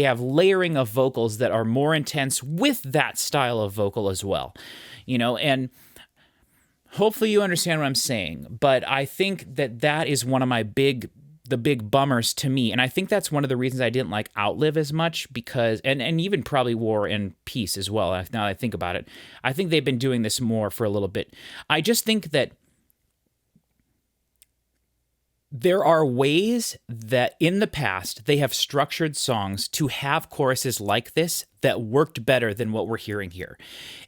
have layering of vocals that are more intense with that style of vocal as well. And hopefully you understand what I'm saying, but I think that is one of the big bummers to me. And I think that's one of the reasons I didn't like Outlive as much, because, and even probably War and Peace as well, now that I think about it. I think they've been doing this more for a little bit. I just think that there are ways that in the past they have structured songs to have choruses like this that worked better than what we're hearing here.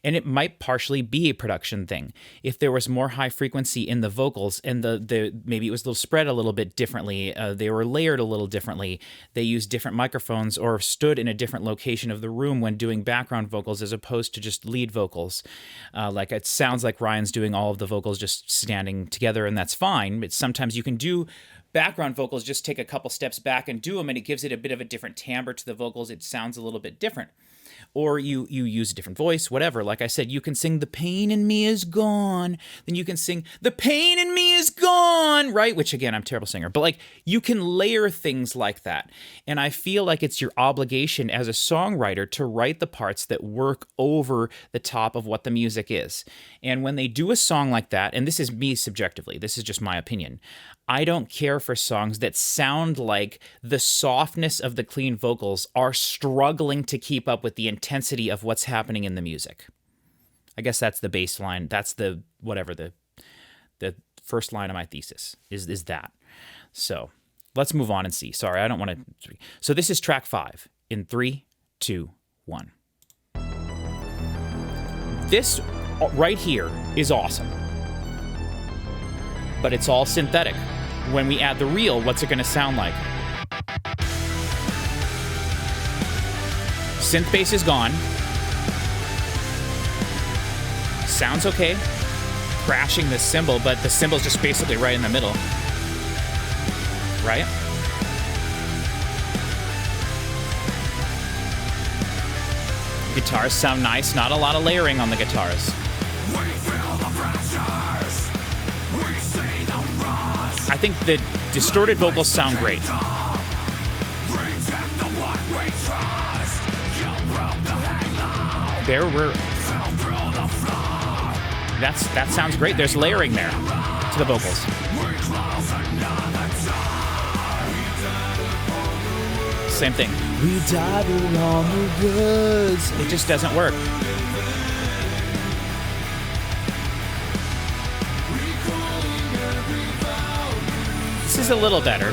And it might partially be a production thing. If there was more high frequency in the vocals and the maybe it was spread a little bit differently, they were layered a little differently, they used different microphones or stood in a different location of the room when doing background vocals as opposed to just lead vocals. Like it sounds like Ryan's doing all of the vocals just standing together, and that's fine. But sometimes you can do background vocals, just take a couple steps back and do them, and it gives it a bit of a different timbre to the vocals. It sounds a little bit different. Or you use a different voice, whatever. Like I said, you can sing the pain in me is gone. Then you can sing the pain in me is gone, right? Which again, I'm a terrible singer. But like you can layer things like that. And I feel like it's your obligation as a songwriter to write the parts that work over the top of what the music is. And when they do a song like that, and this is me subjectively, this is just my opinion, I don't care for songs that sound like the softness of the clean vocals are struggling to keep up with the intensity of what's happening in the music. I guess that's the baseline. That's the first line of my thesis is that. So let's move on and see. Sorry, I don't want to. So this is track 5 in 3, 2, 1. This right here is awesome. But it's all synthetic. When we add the real, what's it going to sound like? Synth bass is gone. Sounds okay. Crashing the cymbal, but the cymbal's just basically right in the middle. Right? Guitars sound nice. Not a lot of layering on the guitars. I think the distorted vocals sound great. That sounds great. There's layering there to the vocals. Same thing. We died along the woods. It just doesn't work. This is a little better.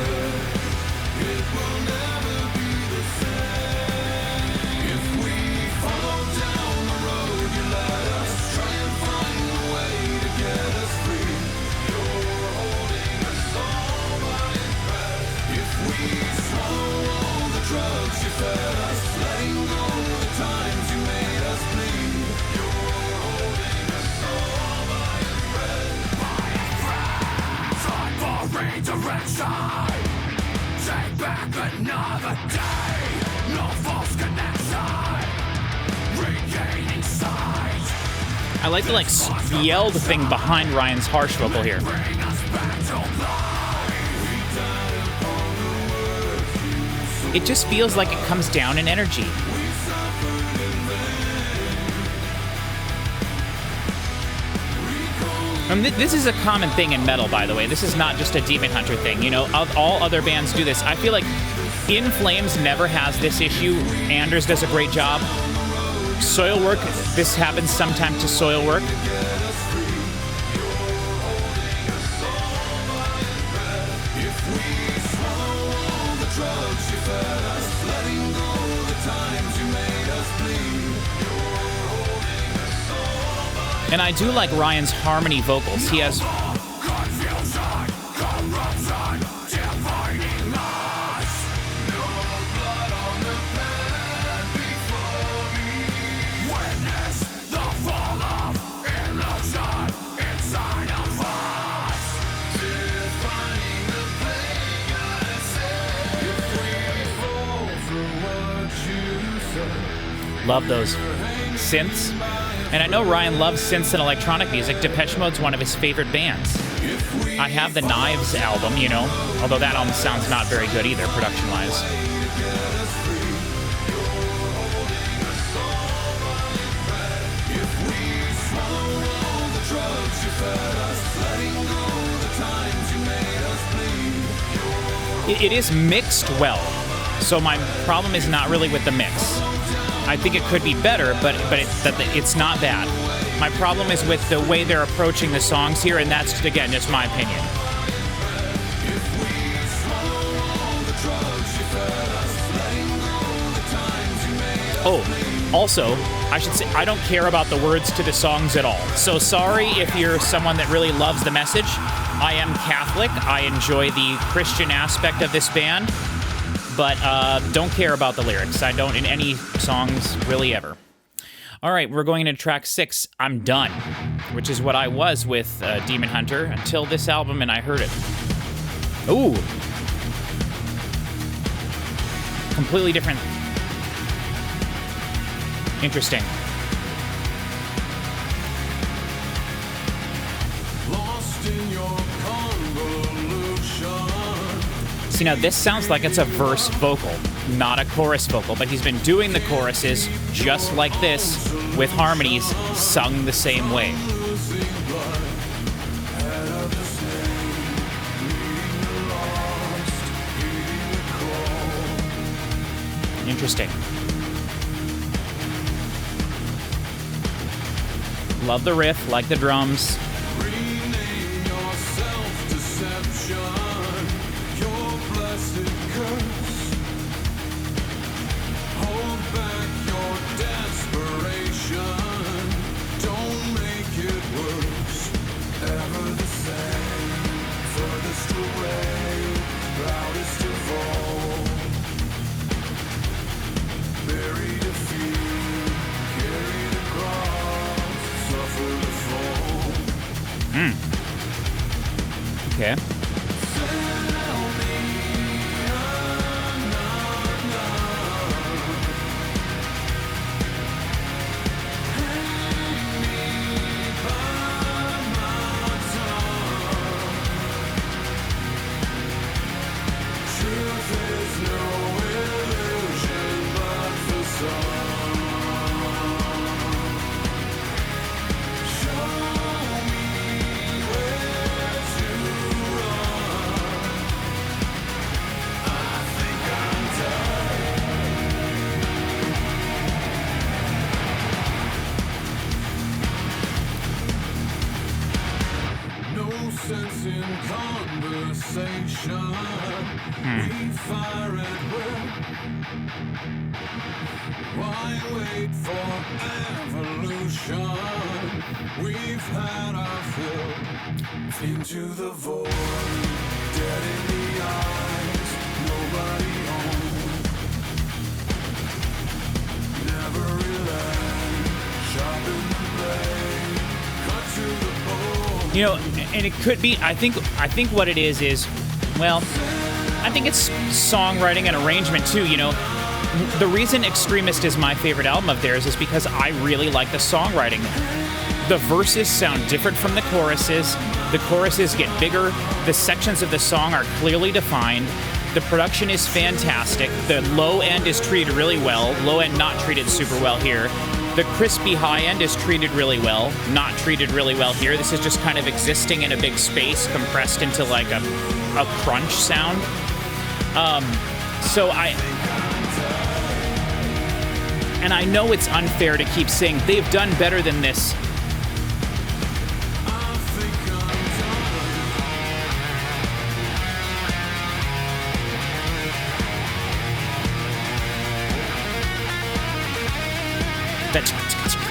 I like the yelled thing behind Ryan's harsh vocal here. It just feels like it comes down in energy. And this is a common thing in metal, by the way. This is not just a Demon Hunter thing. You know, all other bands do this. I feel like In Flames never has this issue. Anders does a great job. Soilwork, this happens sometime to Soilwork. And I do like Ryan's harmony vocals. He has... Love those synths. And I know Ryan loves synths and electronic music. Depeche Mode's one of his favorite bands. I have the Knives album, you know, although that album sounds not very good either, production-wise. It is mixed well, so my problem is not really with the mix. I think it could be better, but it's not bad. My problem is with the way they're approaching the songs here, and that's, again, just my opinion. Oh, also, I should say, I don't care about the words to the songs at all. So sorry if you're someone that really loves the message. I am Catholic. I enjoy the Christian aspect of this band. But don't care about the lyrics. I don't in any songs, really ever. All right, we're going into track 6, I'm Done, which is what I was with Demon Hunter until this album, and I heard it. Ooh. Completely different. Interesting. Lost in your convolution. See, now this sounds like it's a verse vocal, not a chorus vocal, but he's been doing the choruses just like this, with harmonies sung the same way. Interesting. Love the riff, like the drums. Rename your self-deception, your blessed curse. Hold back your desperation. Don't make it worse. Ever the same. Furthest away, proudest of all. Bury defeat, carry the cross, suffer the fall. Okay. Sense in conversation. We fire at will. Why wait for evolution? We've had our fill. Into the void, dead in the eyes, nobody home. Never relent, sharpen the blade, cut to the bone. You know, and it could be, I think what it is, well, I think it's songwriting and arrangement too, you know. The reason Extremist is my favorite album of theirs is because I really like the songwriting. The verses sound different from the choruses. The choruses get bigger. The sections of the song are clearly defined. The production is fantastic. The low end is treated really well. Low end not treated super well here. The crispy high end is treated really well. Not treated really well here. This is just kind of existing in a big space, compressed into like a crunch sound. And I know it's unfair to keep saying they've done better than this. That's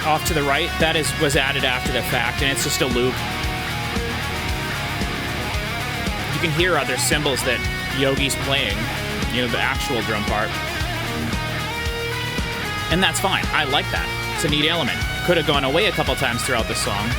off to the right. That was added after the fact, and it's just a loop. You can hear other cymbals that Yogi's playing, you know, the actual drum part. And that's fine. I like that. It's a neat element. Could have gone away a couple times throughout the song.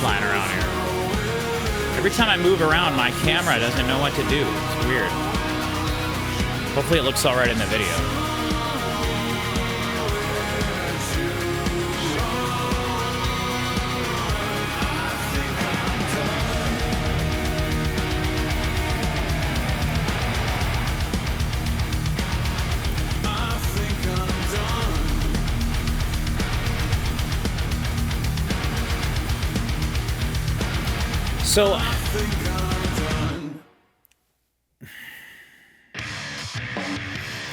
Flying around here. Every time I move around, my camera doesn't know what to do. It's weird. Hopefully it looks all right in the video. So,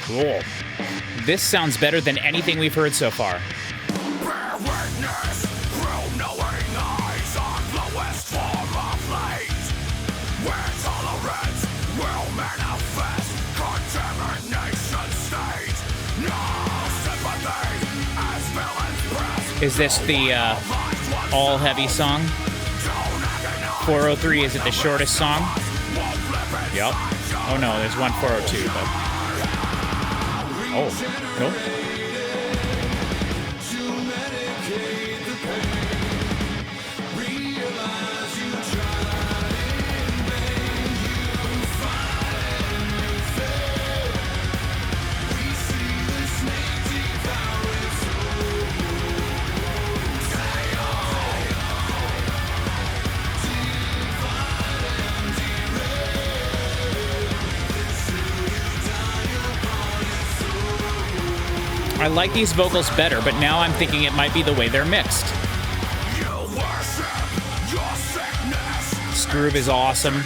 cool. This sounds better than anything we've heard so far. Bear witness, through knowing eyes on lowest form of light, where tolerance will manifest contamination state. No sympathy as villains press. Is this the all heavy song? 403, is it the shortest song? Yep. Oh no, there's one 402, but... Oh, no. I like these vocals better, but now I'm thinking it might be the way they're mixed. This groove is awesome.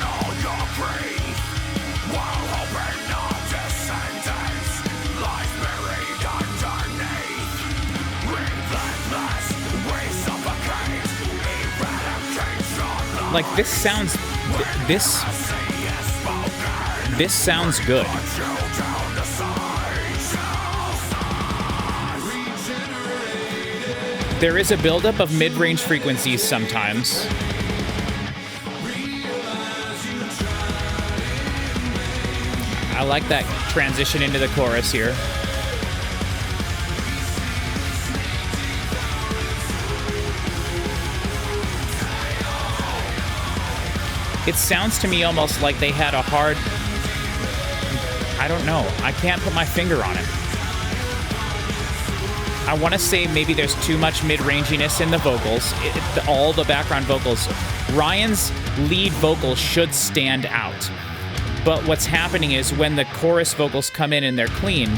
Like, this sounds... This sounds good. There is a buildup of mid-range frequencies sometimes. I like that transition into the chorus here. It sounds to me almost like they had a hard... I don't know. I can't put my finger on it. I want to say maybe there's too much mid-ranginess in the vocals, all the background vocals. Ryan's lead vocals should stand out. But what's happening is when the chorus vocals come in and they're clean,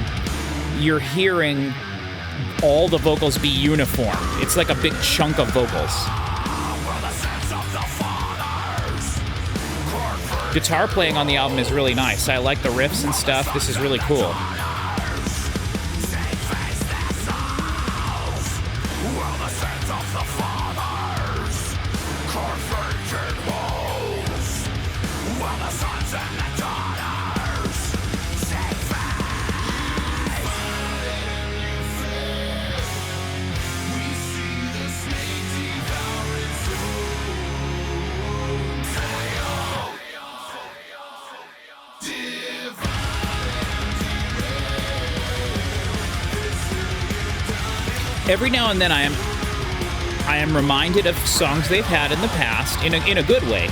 you're hearing all the vocals be uniform. It's like a big chunk of vocals. Guitar playing on the album is really nice. I like the riffs and stuff. This is really cool. Every now and then I am reminded of songs they've had in the past in a good way.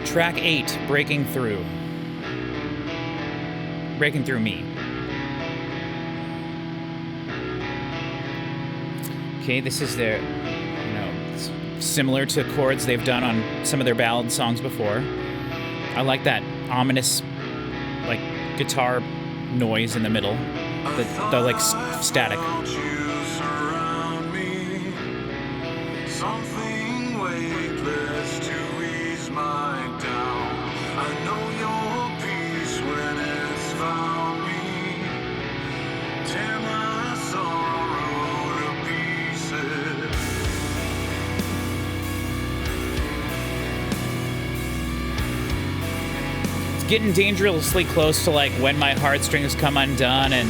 Track 8, Breaking Through. Breaking Through Me. Okay, this is their, it's similar to chords they've done on some of their ballad songs before. I like that ominous, like, guitar noise in the middle. The like, static. Getting dangerously close to like When My Heartstrings Come Undone and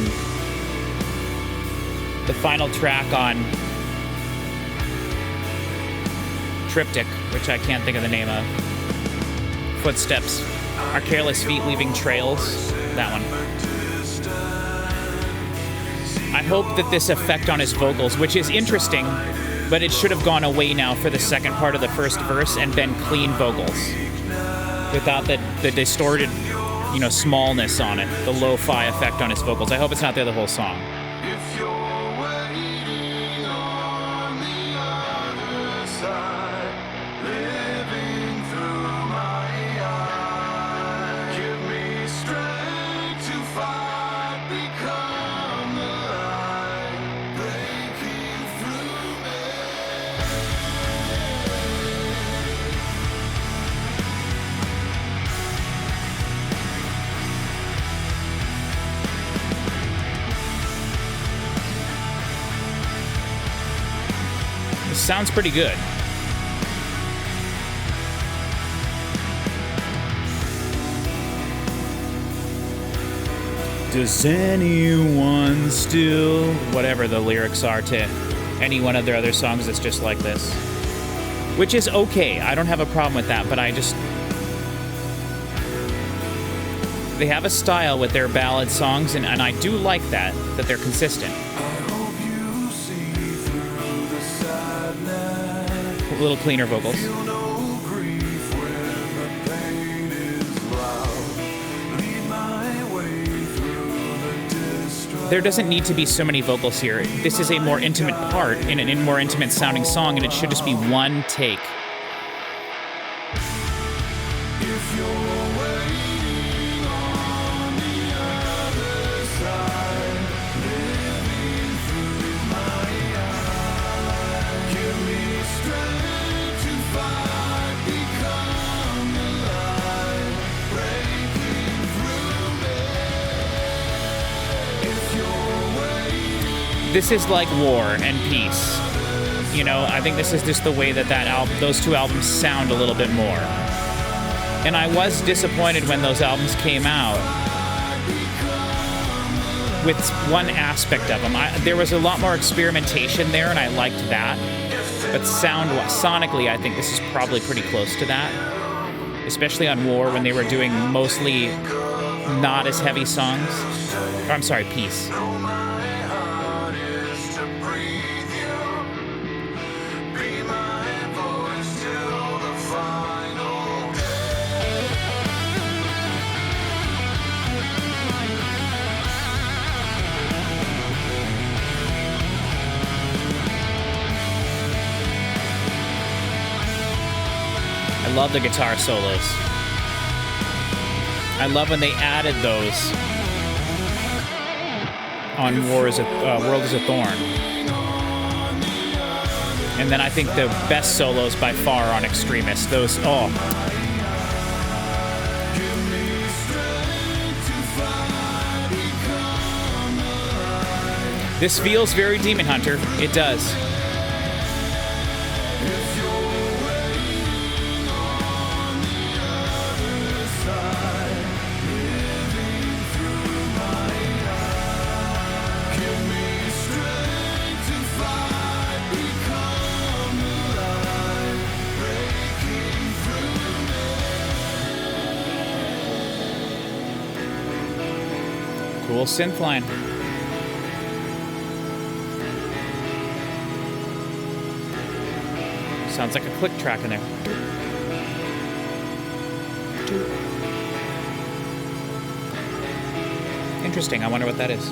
the final track on Triptych, which I can't think of the name of. Footsteps. Our Careless Feet Leaving Trails. That one. I hope that this effect on his vocals, which is interesting, but it should have gone away now for the second part of the first verse and been clean vocals. Without the distorted, smallness on it, the lo-fi effect on his vocals. I hope it's not there the whole song. If you're waiting on the other side, living through my eyes, give me strength to fight, become the light, breaking through me. Sounds pretty good. Does anyone still... Whatever the lyrics are to any one of their other songs that's just like this. Which is okay. I don't have a problem with that, but I just... They have a style with their ballad songs, and I do like that they're consistent. A little cleaner vocals. There doesn't need to be so many vocals here. This is a more intimate part in a more intimate sounding song, and it should just be one take. This is like War and Peace. I think this is just the way that those two albums sound a little bit more. And I was disappointed when those albums came out with one aspect of them. There was a lot more experimentation there, and I liked that. But sonically, I think this is probably pretty close to that. Especially on War, when they were doing mostly not as heavy songs. Or, I'm sorry, Peace. I love the guitar solos. I love when they added those on World is a Thorn. And then I think the best solos by far on Extremist. Those, oh. This feels very Demon Hunter. It does. Cool synth line. Sounds like a click track in there. Interesting. I wonder what that is.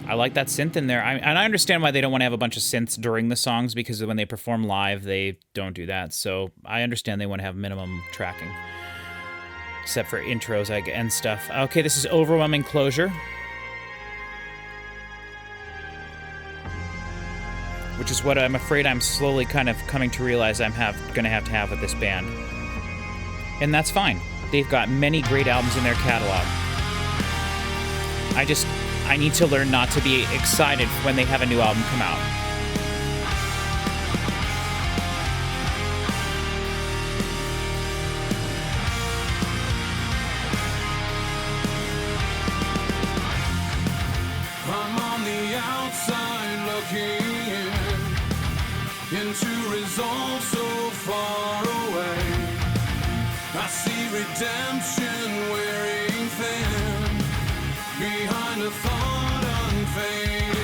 I like that synth in there. And I understand why they don't want to have a bunch of synths during the songs, because when they perform live, they don't do that. So I understand they want to have minimum tracking. Except for intros and stuff. Okay, this is Overwhelming Closure. Which is what I'm afraid I'm slowly kind of coming to realize I'm going to have with this band. And that's fine. They've got many great albums in their catalog. I need to learn not to be excited when they have a new album come out. I'm on the outside looking into results so far away. I see redemption wearing thin behind a thought unfading.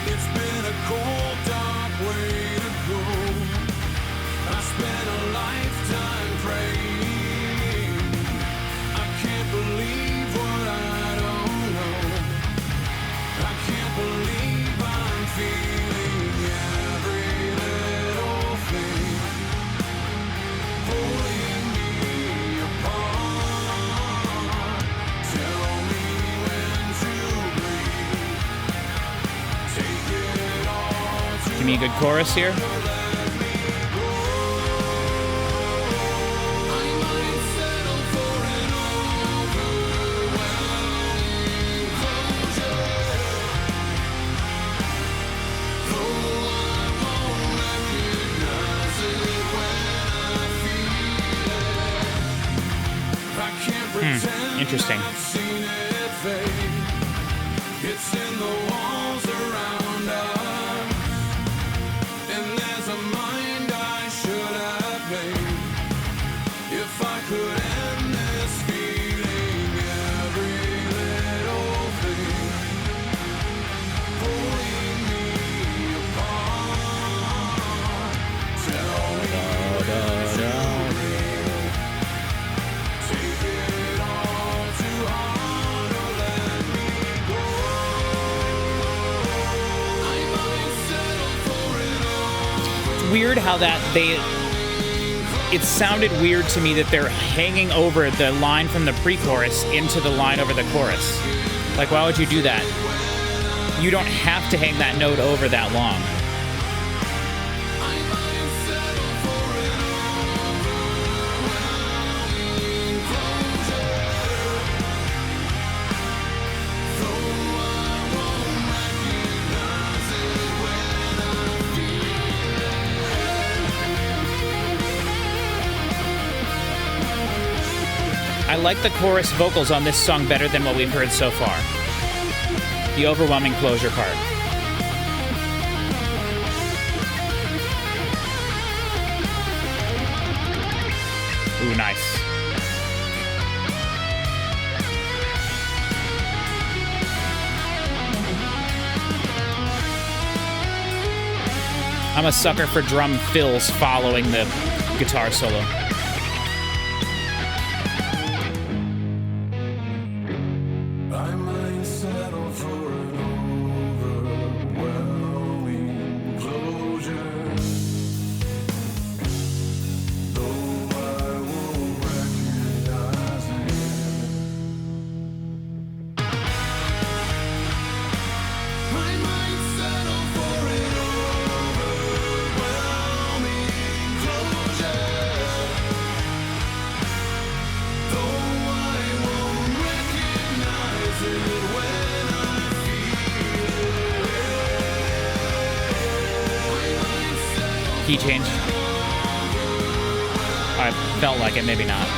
It's been a cold, dark way to go. I spent a lifetime praying. I can't believe what I don't know. I can't believe I'm feeling every little thing holding me apart. Tell me when to breathe. Take it all to Give me a good chorus here. let me go. I might settle for an overwhelming closure. Though I won't recognize it when I feel it. I can't pretend interesting. I've seen it fade. It's in the walls around us, and there's a mind I should have made. If I could end this feeling, every little thing holding me apart. Tell me when to breathe. Take it all too hard or let me go. I might settle for it all. It's weird how it sounded weird to me that they're hanging over the line from the pre-chorus into the line over the chorus. Like, why would you do that? You don't have to hang that note over that long. I like the chorus vocals on this song better than what we've heard so far. The Overwhelming Closure part. Ooh, nice. I'm a sucker for drum fills following the guitar solo. I might settle for an overwhelming closure. Though I won't key change? I felt like it, maybe not.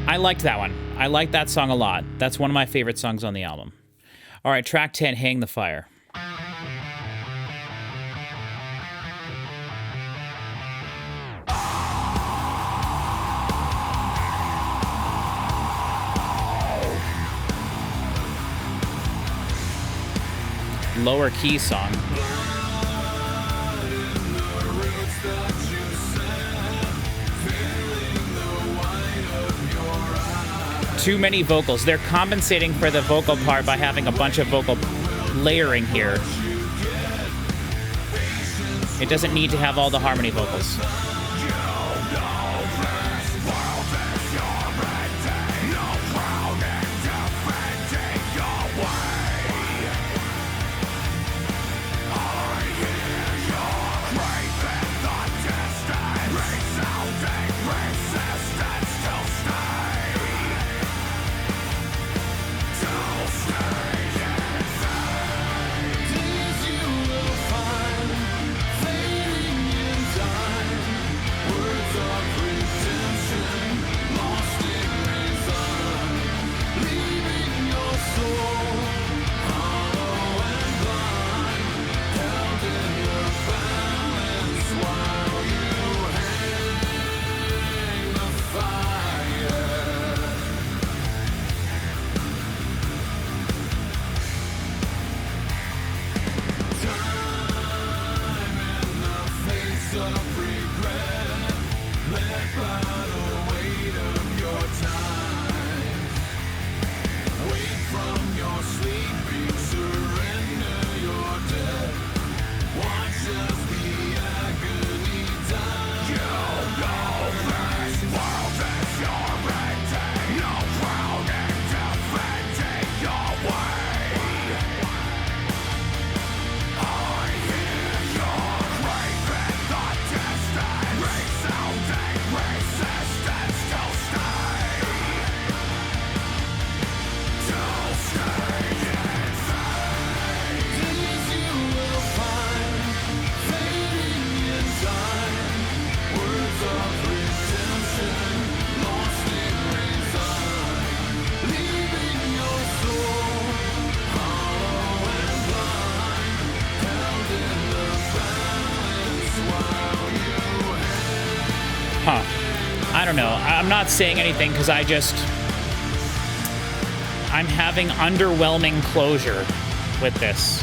I liked that one. I liked that song a lot. That's one of my favorite songs on the album. All right, track 10, Hang the Fire. Lower key song. Too many vocals. They're compensating for the vocal part by having a bunch of vocal layering here. It doesn't need to have all the harmony vocals. I don't know. I'm not saying anything because I'm having underwhelming closure with this.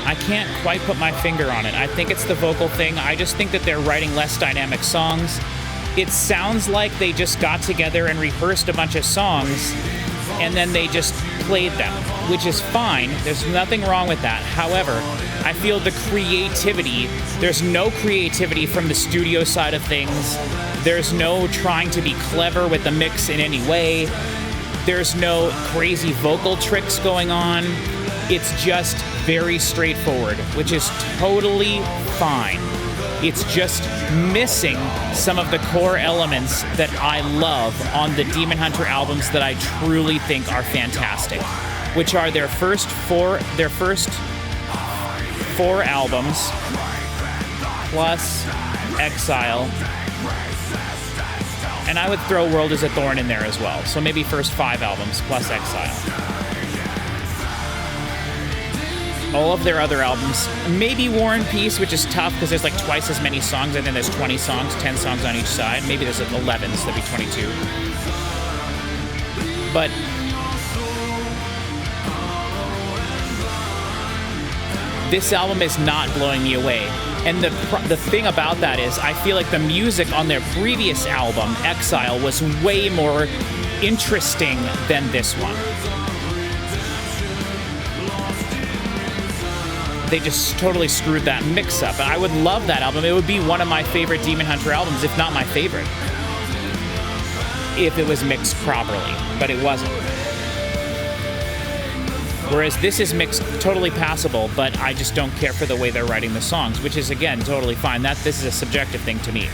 I can't quite put my finger on it. I think it's the vocal thing. I just think that they're writing less dynamic songs. It sounds like they just got together and rehearsed a bunch of songs and then they just played them, which is fine. There's nothing wrong with that. However, I feel the creativity, there's no creativity from the studio side of things. There's no trying to be clever with the mix in any way. There's no crazy vocal tricks going on. It's just very straightforward, which is totally fine. It's just missing some of the core elements that I love on the Demon Hunter albums that I truly think are fantastic, which are their first four albums plus Exile, and I would throw World is a Thorn in there as well, so maybe first 5 albums plus Exile. All of their other albums, maybe War and Peace, which is tough because there's like twice as many songs, and then there's 20 songs, 10 songs on each side. Maybe there's like 11, so that'd be 22. But this album is not blowing me away. And the thing about that is I feel like the music on their previous album, Exile, was way more interesting than this one. They just totally screwed that mix up. And I would love that album. It would be one of my favorite Demon Hunter albums, if not my favorite, if it was mixed properly, but it wasn't. Whereas this is mixed totally passable, but I just don't care for the way they're writing the songs, which is, again, totally fine. This is a subjective thing to me.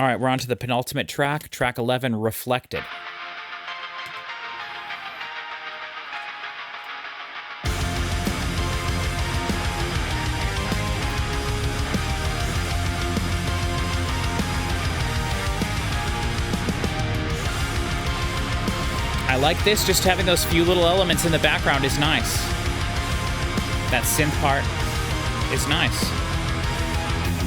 All right, we're on to the penultimate track, track 11, Reflected. I like this, just having those few little elements in the background is nice. That synth part is nice.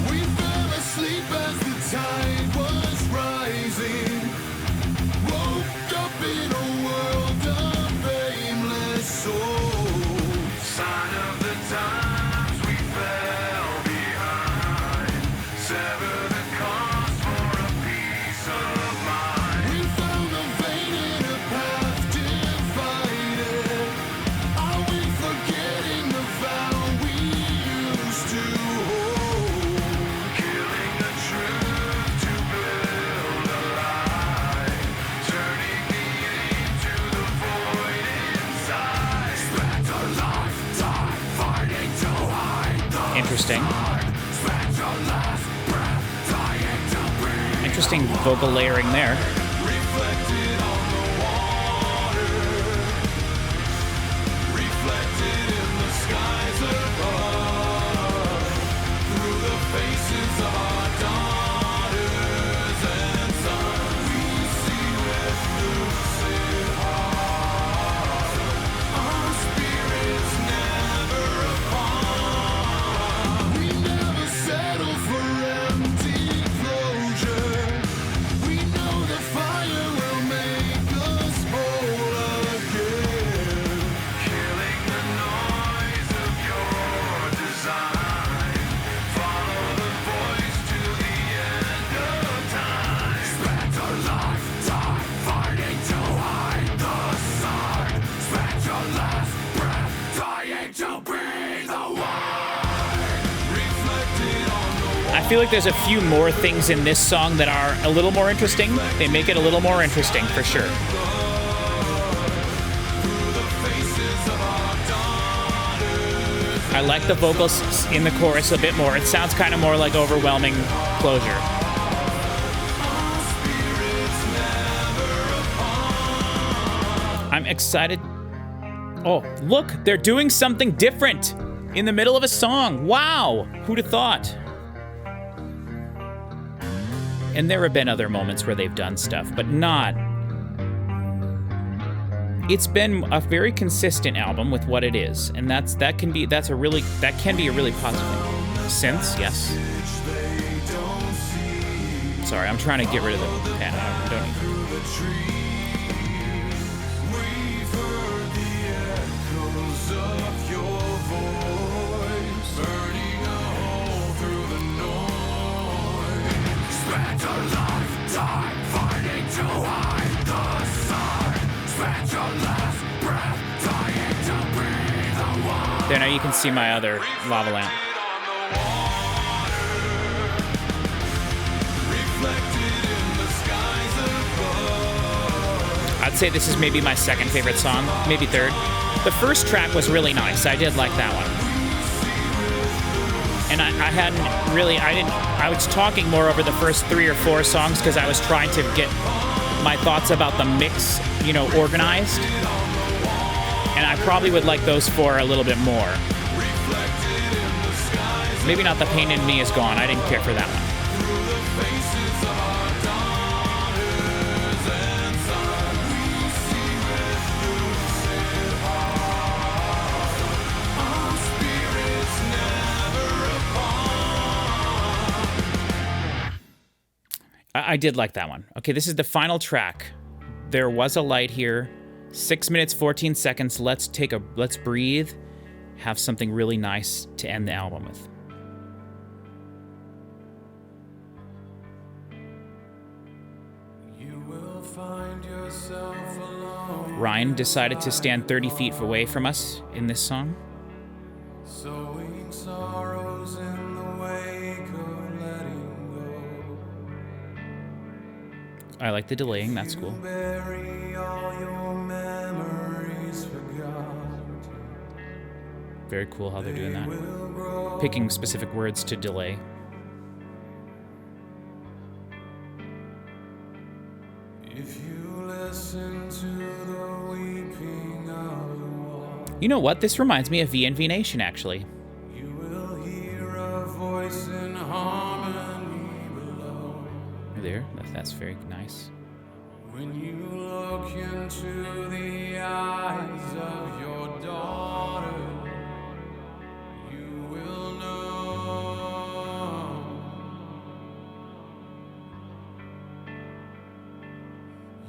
We fell asleep as the tide was rising. Woke up in a world of aimless souls. Sign of the times we fell behind. Sever the cost for a peace of mind. We found a vein in a path divided. Are we forgetting the vow we used to hold? Killing the truth to build a lie. Turning the aim to the void inside. Spent a lifetime fighting to hide the Interesting. spent your last breath dying to breathe. Interesting vocal layering there. Reflected on the water. Reflected in the skies above. Through the faces of our daughters and sons, we see with lucid hearts. Our spirits never apart. We never settle for empty closure. We know the fire will make us whole again. Killing the noise of your design. Follow the voice to the end of time. Spent a lifetime fighting to hide the sun. Spent your last breath dying to breathe the wine. Reflected on the I feel like there's a few more things in this song that are a little more interesting. They make it a little more interesting, for sure. I like the vocals in the chorus a bit more. It sounds kind of more like overwhelming closure. I'm excited. Oh, look, they're doing something different in the middle of a song. Wow, who'd have thought? And there have been other moments where they've done stuff, but not. It's been a very consistent album with what it is, and that can be a really positive thing. Synths, yes. Sorry, I'm trying to get rid of the pen. I don't need. We've heard the echoes of your voice, burning a hole through the noise. Spent a lifetime fighting to hide the sun. Spent your last breath dying to breathe the one. There, now you can see my other lava lamp. Reflected in the skies above. I'd say this is maybe my second favorite song, maybe third. The first track was really nice. I did like that one. And I was talking more over the first 3 or 4 songs because I was trying to get my thoughts about the mix, organized. And I probably would like those 4 a little bit more. Maybe not The Pain in Me Is Gone. I didn't care for that one. I did like that one. Okay, this is the final track. There Was a Light here. 6 minutes, 14 seconds. Let's breathe. Have something really nice to end the album with. You will find yourself alone. Ryan decided to stand 30 feet away from us in this song. Sowing sorrows in the wake of letting go. I like the delaying, that's cool. Bury all your memories forgot. Very cool how they're doing that. Picking specific words to delay. You know what? This reminds me of V&V Nation, actually. You will hear a voice in harmony below. There, that's very nice. When you look into the eyes of your daughter, you will know.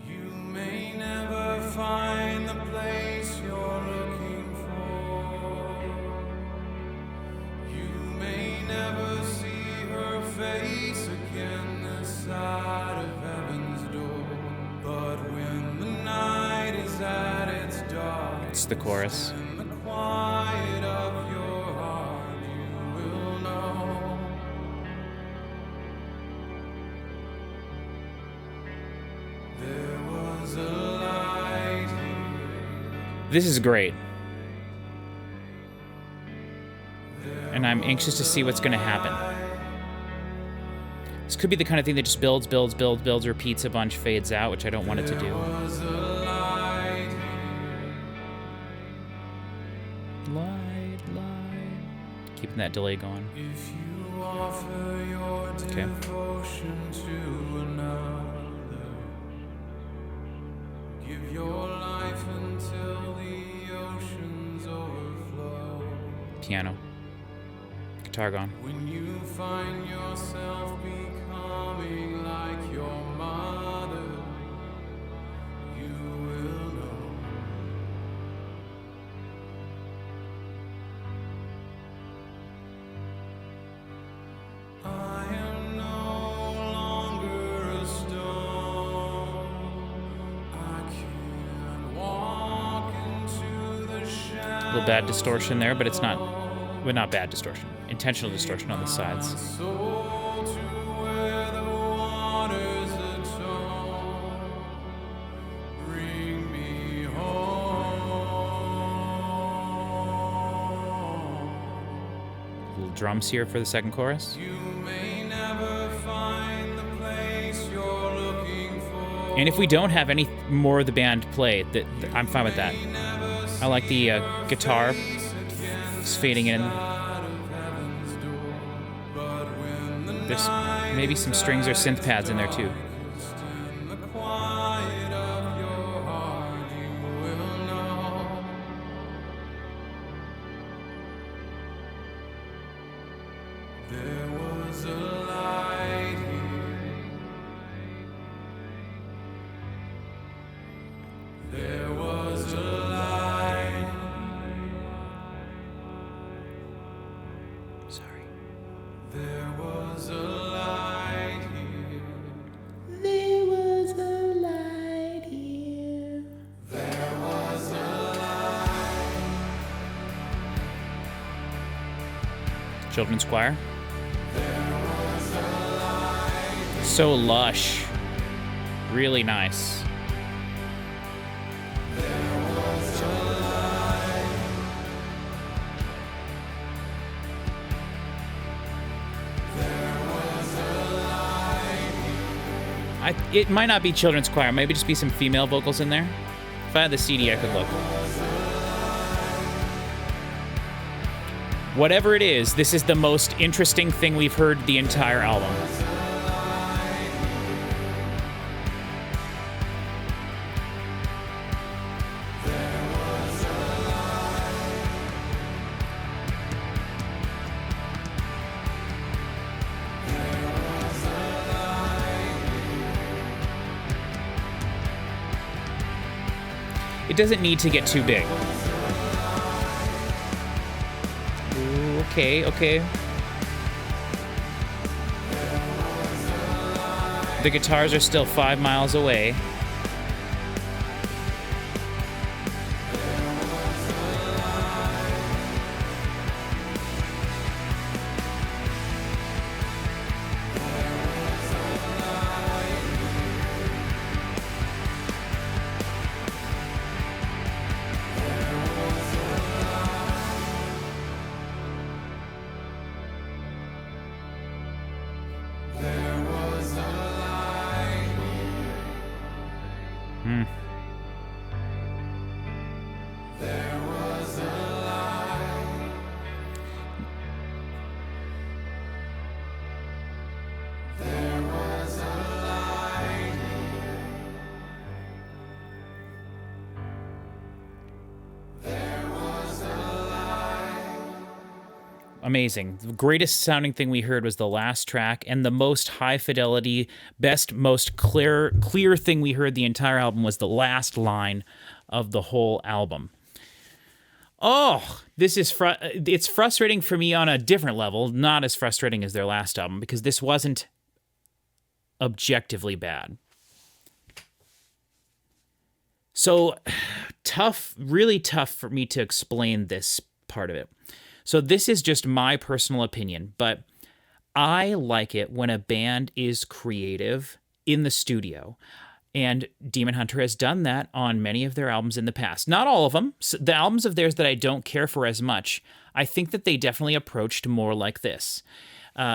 You may never find the place you're looking for. You may never see her face again this side of heaven's door. But when the night is at its darkest, It's the chorus. in the quiet of your heart, you will know. There was a light here. This is great. And I'm anxious to see what's going to happen. This could be the kind of thing that just builds, repeats a bunch, fades out, which I don't want it to do. Was a light here. Light. Keeping that delay going. If you offer your Okay. devotion to another, give your life until the oceans overflow. Piano. Guitar gone. When you find yourself becoming like your mother, you will know. I am no longer a stone. I can walk into the shadow. A little bad distortion there, but it's not, well, not bad distortion. Intentional distortion on the sides. Soul to where the waters atone. Bring me home. Little drums here for the second chorus. You may never find the place you're looking for. And if we don't have any more of the band play, I'm fine with that. I like the guitar just fading in. There's maybe some strings or synth pads in there too. In the quiet of your heart, you will know. There was a light here. There was a light. Sorry. There was a light here. There was a light here. There was a light. Children's choir. There was a light. So lush. Really nice. There was a light. There was a light. It might not be children's choir. Maybe just be some female vocals in there. If I had the CD, I could look. Whatever it is, this is the most interesting thing we've heard the entire album. It doesn't need to get too big. Ooh, okay. The guitars are still 5 miles away. amazing. The greatest sounding thing we heard was the last track, and the most high fidelity, best, most clear thing we heard the entire album was the last line of the whole album. Oh, this is it's frustrating for me on a different level, not as frustrating as their last album, because this wasn't objectively bad. So tough, really tough for me to explain this part of it. So this is just my personal opinion, but I like it when a band is creative in the studio. And Demon Hunter has done that on many of their albums in the past. Not all of them. The albums of theirs that I don't care for as much, I think that they definitely approached more like this.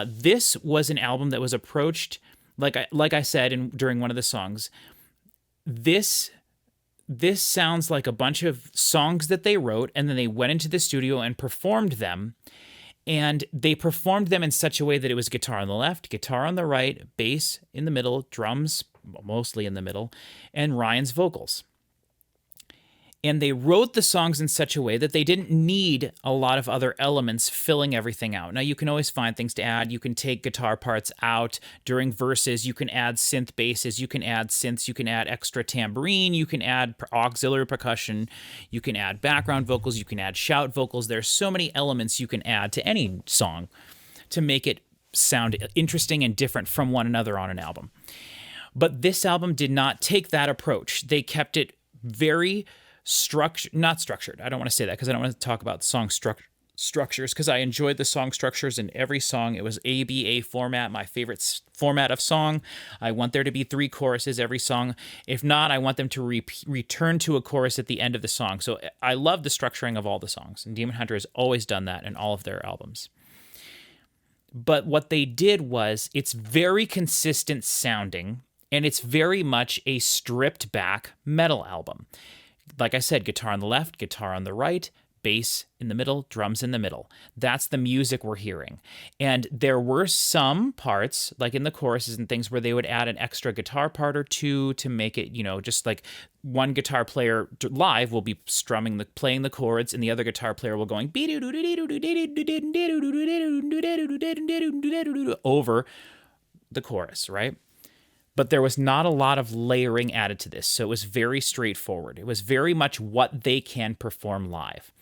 This was an album that was approached, like I said during one of the songs, this sounds like a bunch of songs that they wrote, and then they went into the studio and performed them. And they performed them in such a way that it was guitar on the left, guitar on the right, bass in the middle, drums mostly in the middle, and Ryan's vocals. And they wrote the songs in such a way that they didn't need a lot of other elements filling everything out. Now, you can always find things to add. You can take guitar parts out during verses. You can add synth basses. You can add synths. You can add extra tambourine. You can add auxiliary percussion. You can add background vocals. You can add shout vocals. There's so many elements you can add to any song to make it sound interesting and different from one another on an album. But this album did not take that approach. They kept it very not structured. I don't want to say that because I don't want to talk about song structures, because I enjoyed the song structures in every song. It was ABA format, my favorite format of song. I want there to be 3 choruses every song. If not, I want them to return to a chorus at the end of the song. So I love the structuring of all the songs, and Demon Hunter has always done that in all of their albums. But what they did was, it's very consistent sounding, and it's very much a stripped back metal album. Like I said, guitar on the left, guitar on the right, bass in the middle, drums in the middle. That's the music we're hearing. And there were some parts, like in the choruses and things, where they would add an extra guitar part or two to make it, just like one guitar player live will be playing the chords, and the other guitar player will going over the chorus, right? But there was not a lot of layering added to this, so it was very straightforward. It was very much what they can perform live.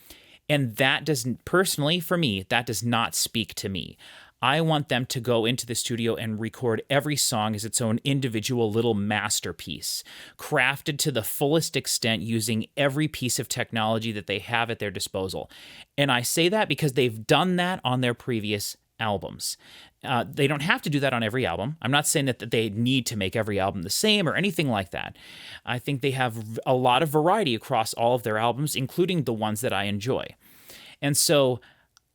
And that doesn't, personally, for me, that does not speak to me. I want them to go into the studio and record every song as its own individual little masterpiece, crafted to the fullest extent using every piece of technology that they have at their disposal. And I say that because they've done that on their previous albums. They don't have to do that on every album. I'm not saying that they need to make every album the same or anything like that. I think they have a lot of variety across all of their albums, including the ones that I enjoy. And so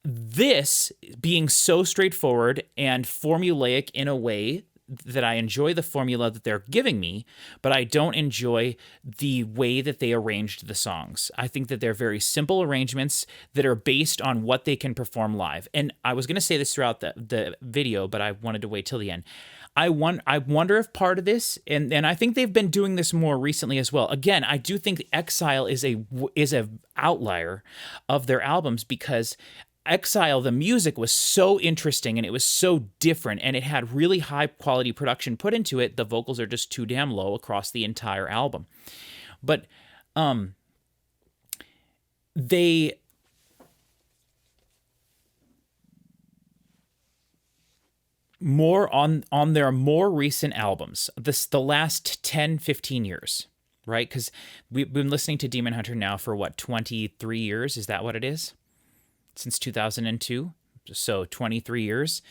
this being so straightforward and formulaic in a way that I enjoy the formula that they're giving me, but I don't enjoy the way that they arranged the songs. I think that they're very simple arrangements that are based on what they can perform live. And I was going to say this throughout the video, but I wanted to wait till the end. I wonder if part of this, and I think they've been doing this more recently as well. Again, I do think Exile is a outlier of their albums, because Exile, the music was so interesting and it was so different, and it had really high quality production put into it. The vocals are just too damn low across the entire album. But they more on their more recent albums, the last 10, 15 years, right? Because we've been listening to Demon Hunter now for 23 years? Is that what it is? Since 2002, so 23 years.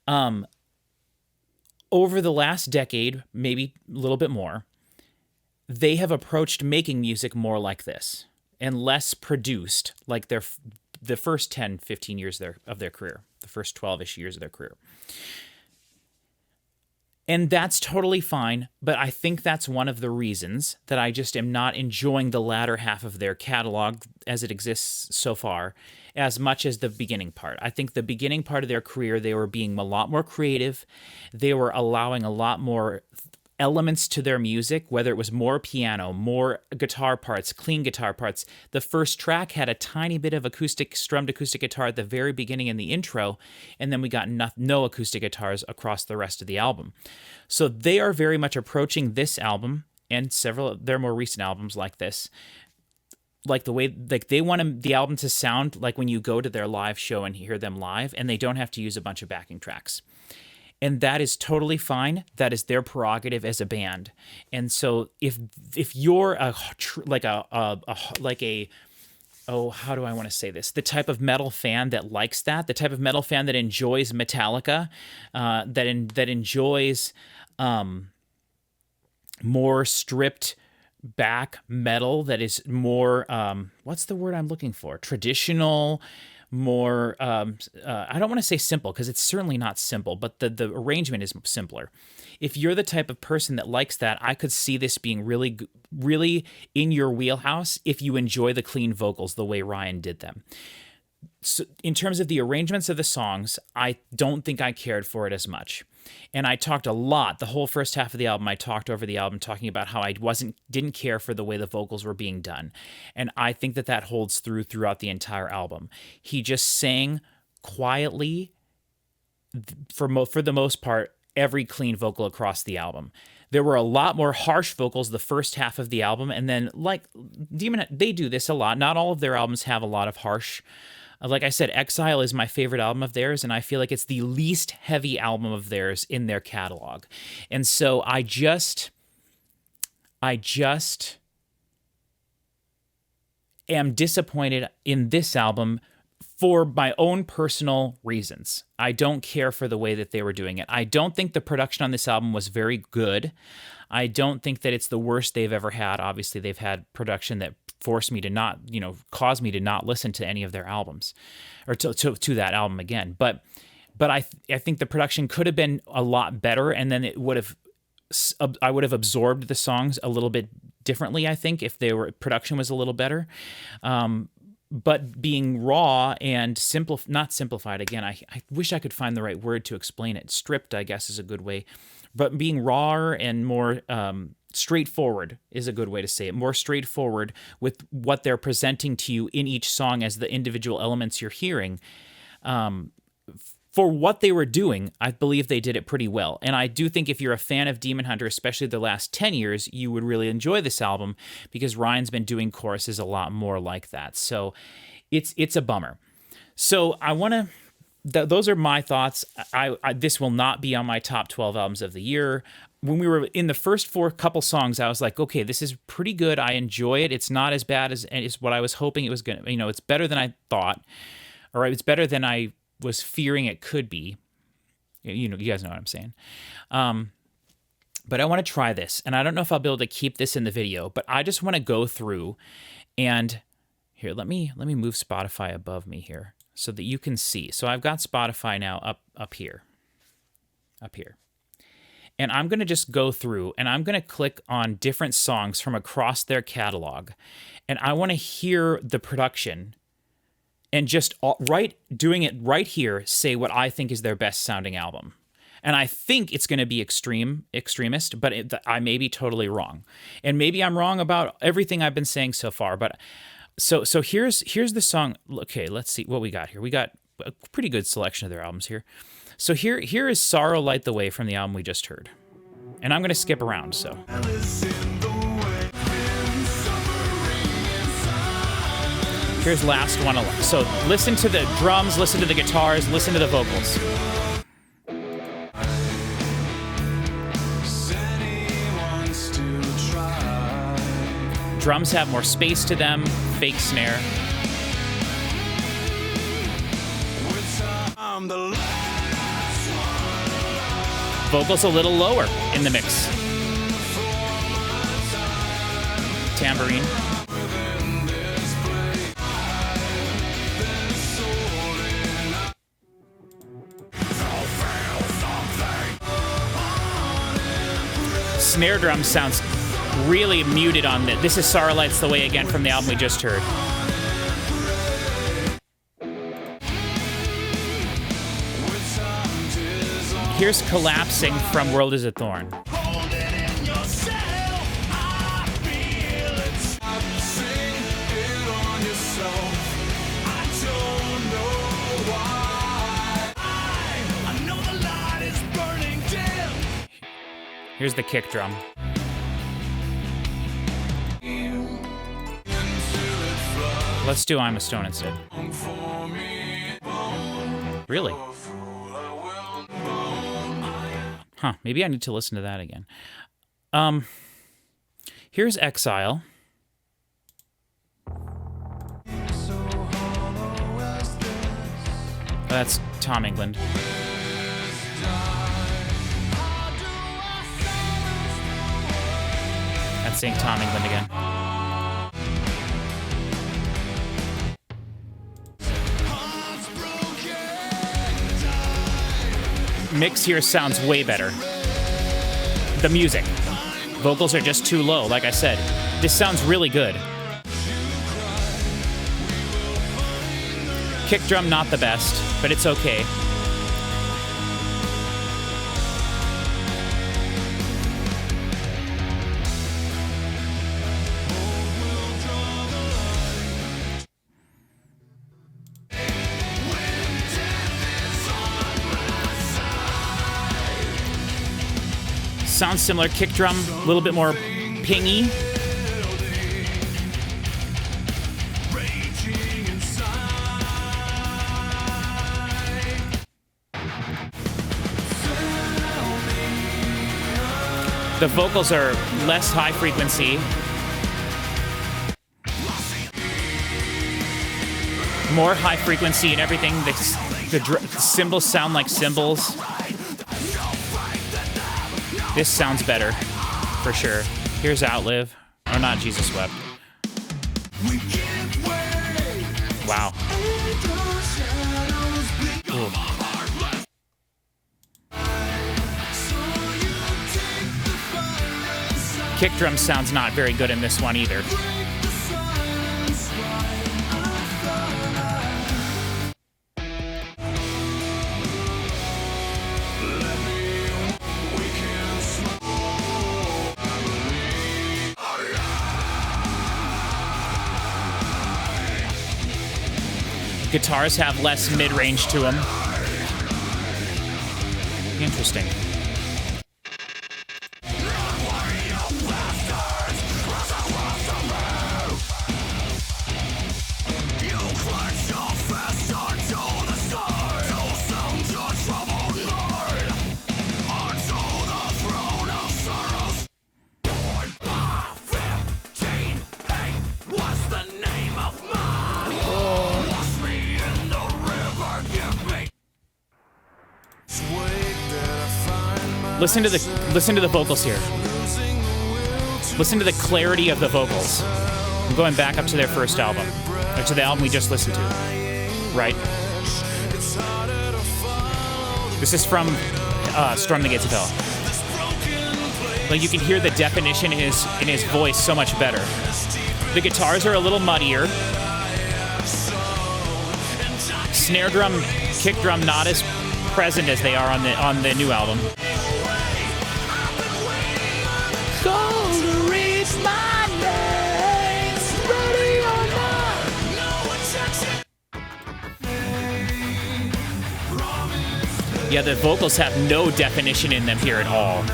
Over the last decade, maybe a little bit more, they have approached making music more like this and less produced like the first 10, 15 years of their career, the first 12-ish years of their career. And that's totally fine, but I think that's one of the reasons that I just am not enjoying the latter half of their catalog as it exists so far as much as the beginning part. I think the beginning part of their career, they were being a lot more creative. They were allowing a lot more elements to their music, whether it was more piano, more guitar parts, clean guitar parts. The first track had a tiny bit of strummed acoustic guitar at the very beginning in the intro, and then we got no acoustic guitars across the rest of the album. So they are very much approaching this album and several of their more recent albums like this, like the way, like they want the album to sound like when you go to their live show and hear them live, and they don't have to use a bunch of backing tracks. And that is totally fine. That is their prerogative as a band. And so if you're how do I want to say this? The type of metal fan that likes that, the type of metal fan that enjoys Metallica, that enjoys more stripped back metal, that is more what's the word I'm looking for? Traditional, more I don't want to say simple, because it's certainly not simple, but the arrangement is simpler. If you're the type of person that likes that, I could see this being really, really in your wheelhouse if you enjoy the clean vocals the way Ryan did them. So in terms of the arrangements of the songs, I don't think I cared for it as much. And I talked a lot, the whole first half of the album, I talked over the album talking about how I didn't care for the way the vocals were being done. And I think that holds throughout the entire album. He just sang quietly, for the most part, every clean vocal across the album. There were a lot more harsh vocals the first half of the album, and then, like Demon, they do this a lot. Not all of their albums have a lot of harsh. Like I said, Exile is my favorite album of theirs, and I feel like it's the least heavy album of theirs in their catalog. And so I just am disappointed in this album for my own personal reasons. I don't care for the way that they were doing it. I don't think the production on this album was very good. I don't think that it's the worst they've ever had. Obviously, they've had production that forced me to not, caused me to not listen to any of their albums, or to that album again. But I think the production could have been a lot better, and then I would have absorbed the songs a little bit differently, I think, if production was a little better. But being raw and not simplified, again, I wish I could find the right word to explain it. Stripped, I guess, is a good way. But being rawer and more straightforward is a good way to say it. More straightforward with what they're presenting to you in each song as the individual elements you're hearing. For what they were doing, I believe they did it pretty well. And I do think if you're a fan of Demon Hunter, especially the last 10 years, you would really enjoy this album, because Ryan's been doing choruses a lot more like that. So it's a bummer. So I want to... those are my thoughts. This will not be on my top 12 albums of the year. When we were in the first couple songs, I was like, okay, this is pretty good. I enjoy it. It's not as bad as what I was hoping it was going to, it's better than I thought, or it's better than I was fearing it could be. You guys know what I'm saying. But I want to try this, and I don't know if I'll be able to keep this in the video, but I just want to go through and here, let me move Spotify above me here so that you can see. So I've got Spotify now up here. And I'm going to just go through, and I'm going to click on different songs from across their catalog. And I want to hear the production and just doing it right here, say what I think is their best sounding album. And I think it's going to be extremist, but I may be totally wrong. And maybe I'm wrong about everything I've been saying so far. But so here's the song. Okay, let's see what we got here. We got a pretty good selection of their albums here. So here is Sorrow Light the Way from the album we just heard. And I'm going to skip around, so. Here's Last One Alive. So listen to the drums, listen to the guitars, listen to the vocals. Drums have more space to them, fake snare. Vocals a little lower in the mix. Tambourine. Snare drum sounds really muted on this. This is Sorrow Lights the Way again from the album we just heard. Here's Collapsing from World is a Thorn. Here's the kick drum. Let's do I'm a Stone instead. Really? Huh, maybe I need to listen to that again. Here's Exile. That's Tom England. That's saying Tom England again. Mix here sounds way better. The music. Vocals are just too low, like I said. This sounds really good. Kick drum, not the best, but it's okay. Sounds similar. Kick drum, a little bit more pingy. The vocals are less high frequency. More high frequency and everything. The cymbals sound like cymbals. This sounds better, for sure. Here's Outlive. Oh, not Jesus Wept. Wow. Ooh. Kick drum sounds not very good in this one either. Guitars have less mid-range to them. Interesting. Listen to the vocals here. Listen to the clarity of the vocals. I'm going back up to their first album, or to the album we just listened to. Right? This is from Storm the Gates of Hell. Like, you can hear the definition in his voice so much better. The guitars are a little muddier. Snare drum, kick drum, not as present as they are on the new album. Yeah, the vocals have no definition in them here at all.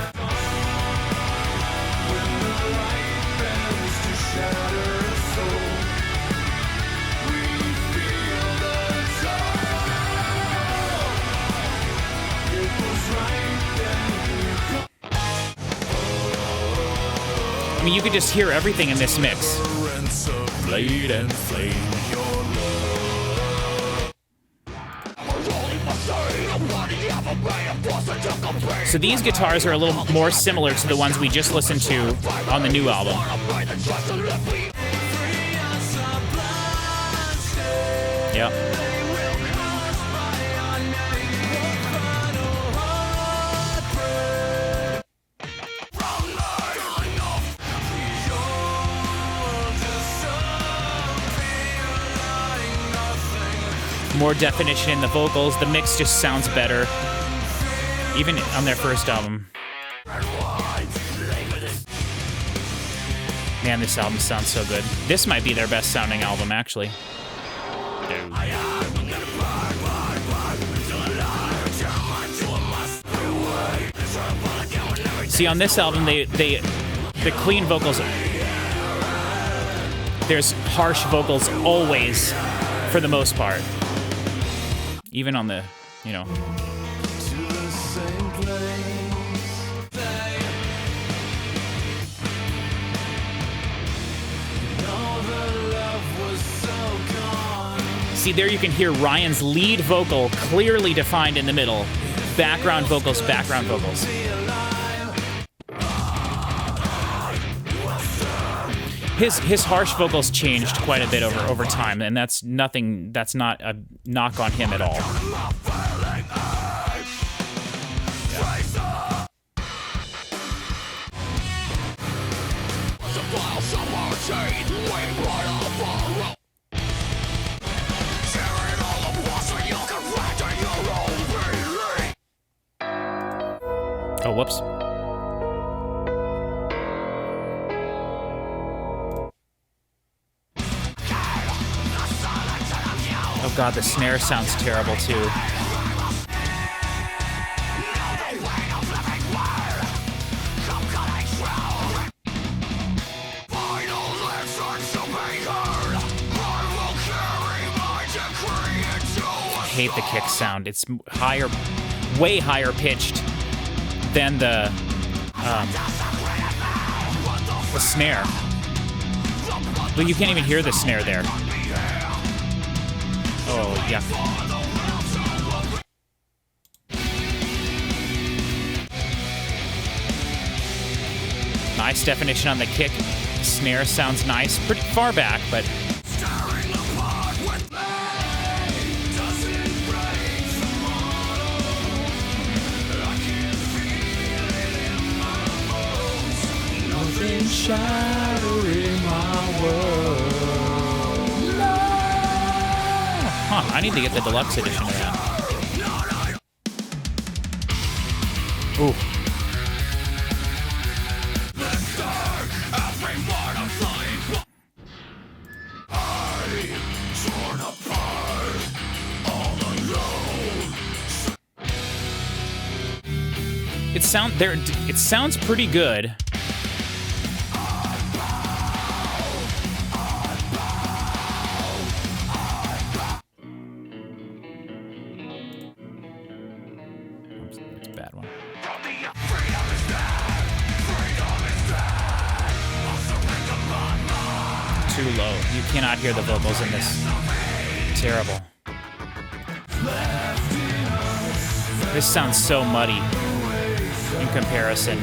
I mean, you could just hear everything in this mix. So these guitars are a little more similar to the ones we just listened to on the new album. Yep. More definition in the vocals. The mix just sounds better. Even on their first album. Man, this album sounds so good. This might be their best sounding album, actually. See, on this album, the clean vocals, there's harsh vocals always, for the most part. Even on the, you know. To the same place. No, the love was so gone. See, there you can hear Ryan's lead vocal clearly defined in the middle. Background vocals, background vocals. His harsh vocals changed quite a bit over time, and that's nothing. That's not a knock on him at all. Oh, whoops. Oh god, the snare sounds terrible too. I hate the kick sound. It's higher, way higher pitched than the snare. Well, you can't even hear the snare there. Oh, yeah. Nice definition on the kick. Snare sounds nice. Pretty far back, but... shattering my world. Huh, I need to get the deluxe edition of that. Ooh. It sounds pretty good. Too low. You cannot hear the vocals in this. Terrible. This sounds so muddy in comparison.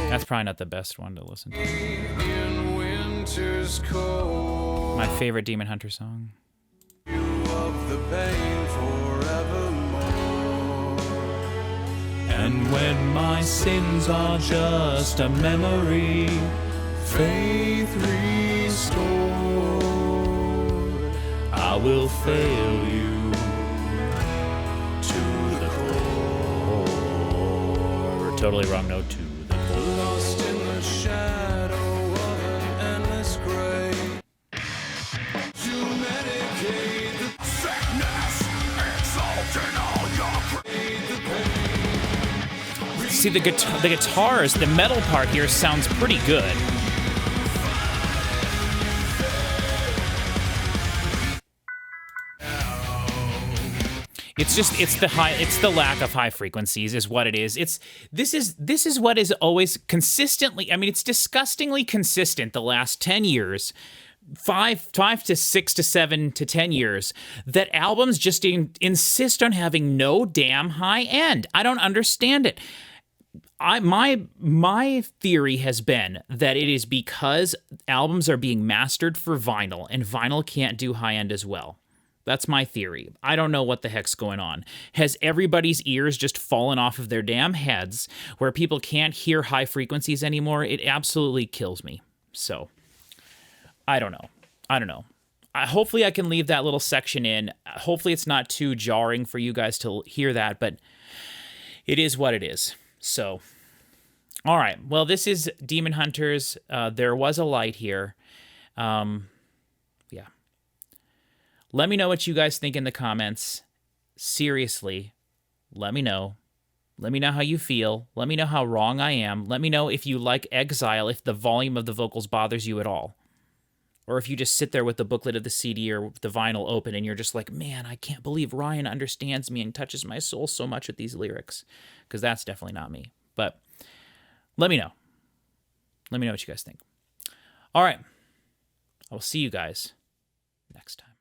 That's probably not the best one to listen to. My favorite Demon Hunter song. And when my sins are just a memory, faith restored, I will fail you to the core. Totally wrong note, to the core. Lost in the shadow of an endless grave. To medicate the sickness, exalting all your praise, the pain. See, the guitars, the metal part here sounds pretty good. It's the lack of high frequencies is what it is. This is what is always consistently, I mean, it's disgustingly consistent the last 10 years. 5 to 6 to 7 to 10 years, that albums just insist on having no damn high end. I don't understand it. My theory has been that it is because albums are being mastered for vinyl, and vinyl can't do high end as well. That's my theory. I don't know what the heck's going on. Has everybody's ears just fallen off of their damn heads where people can't hear high frequencies anymore? It absolutely kills me. So, I don't know. Hopefully I can leave that little section in. Hopefully it's not too jarring for you guys to hear that, but it is what it is. So, all right. Well, this is Demon Hunters. There was a light here. Yeah. Let me know what you guys think in the comments. Seriously, let me know. Let me know how you feel. Let me know how wrong I am. Let me know if you like Exile, if the volume of the vocals bothers you at all. Or if you just sit there with the booklet of the CD or the vinyl open and you're just like, man, I can't believe Ryan understands me and touches my soul so much with these lyrics. Because that's definitely not me. But let me know. Let me know what you guys think. All right. I will see you guys next time.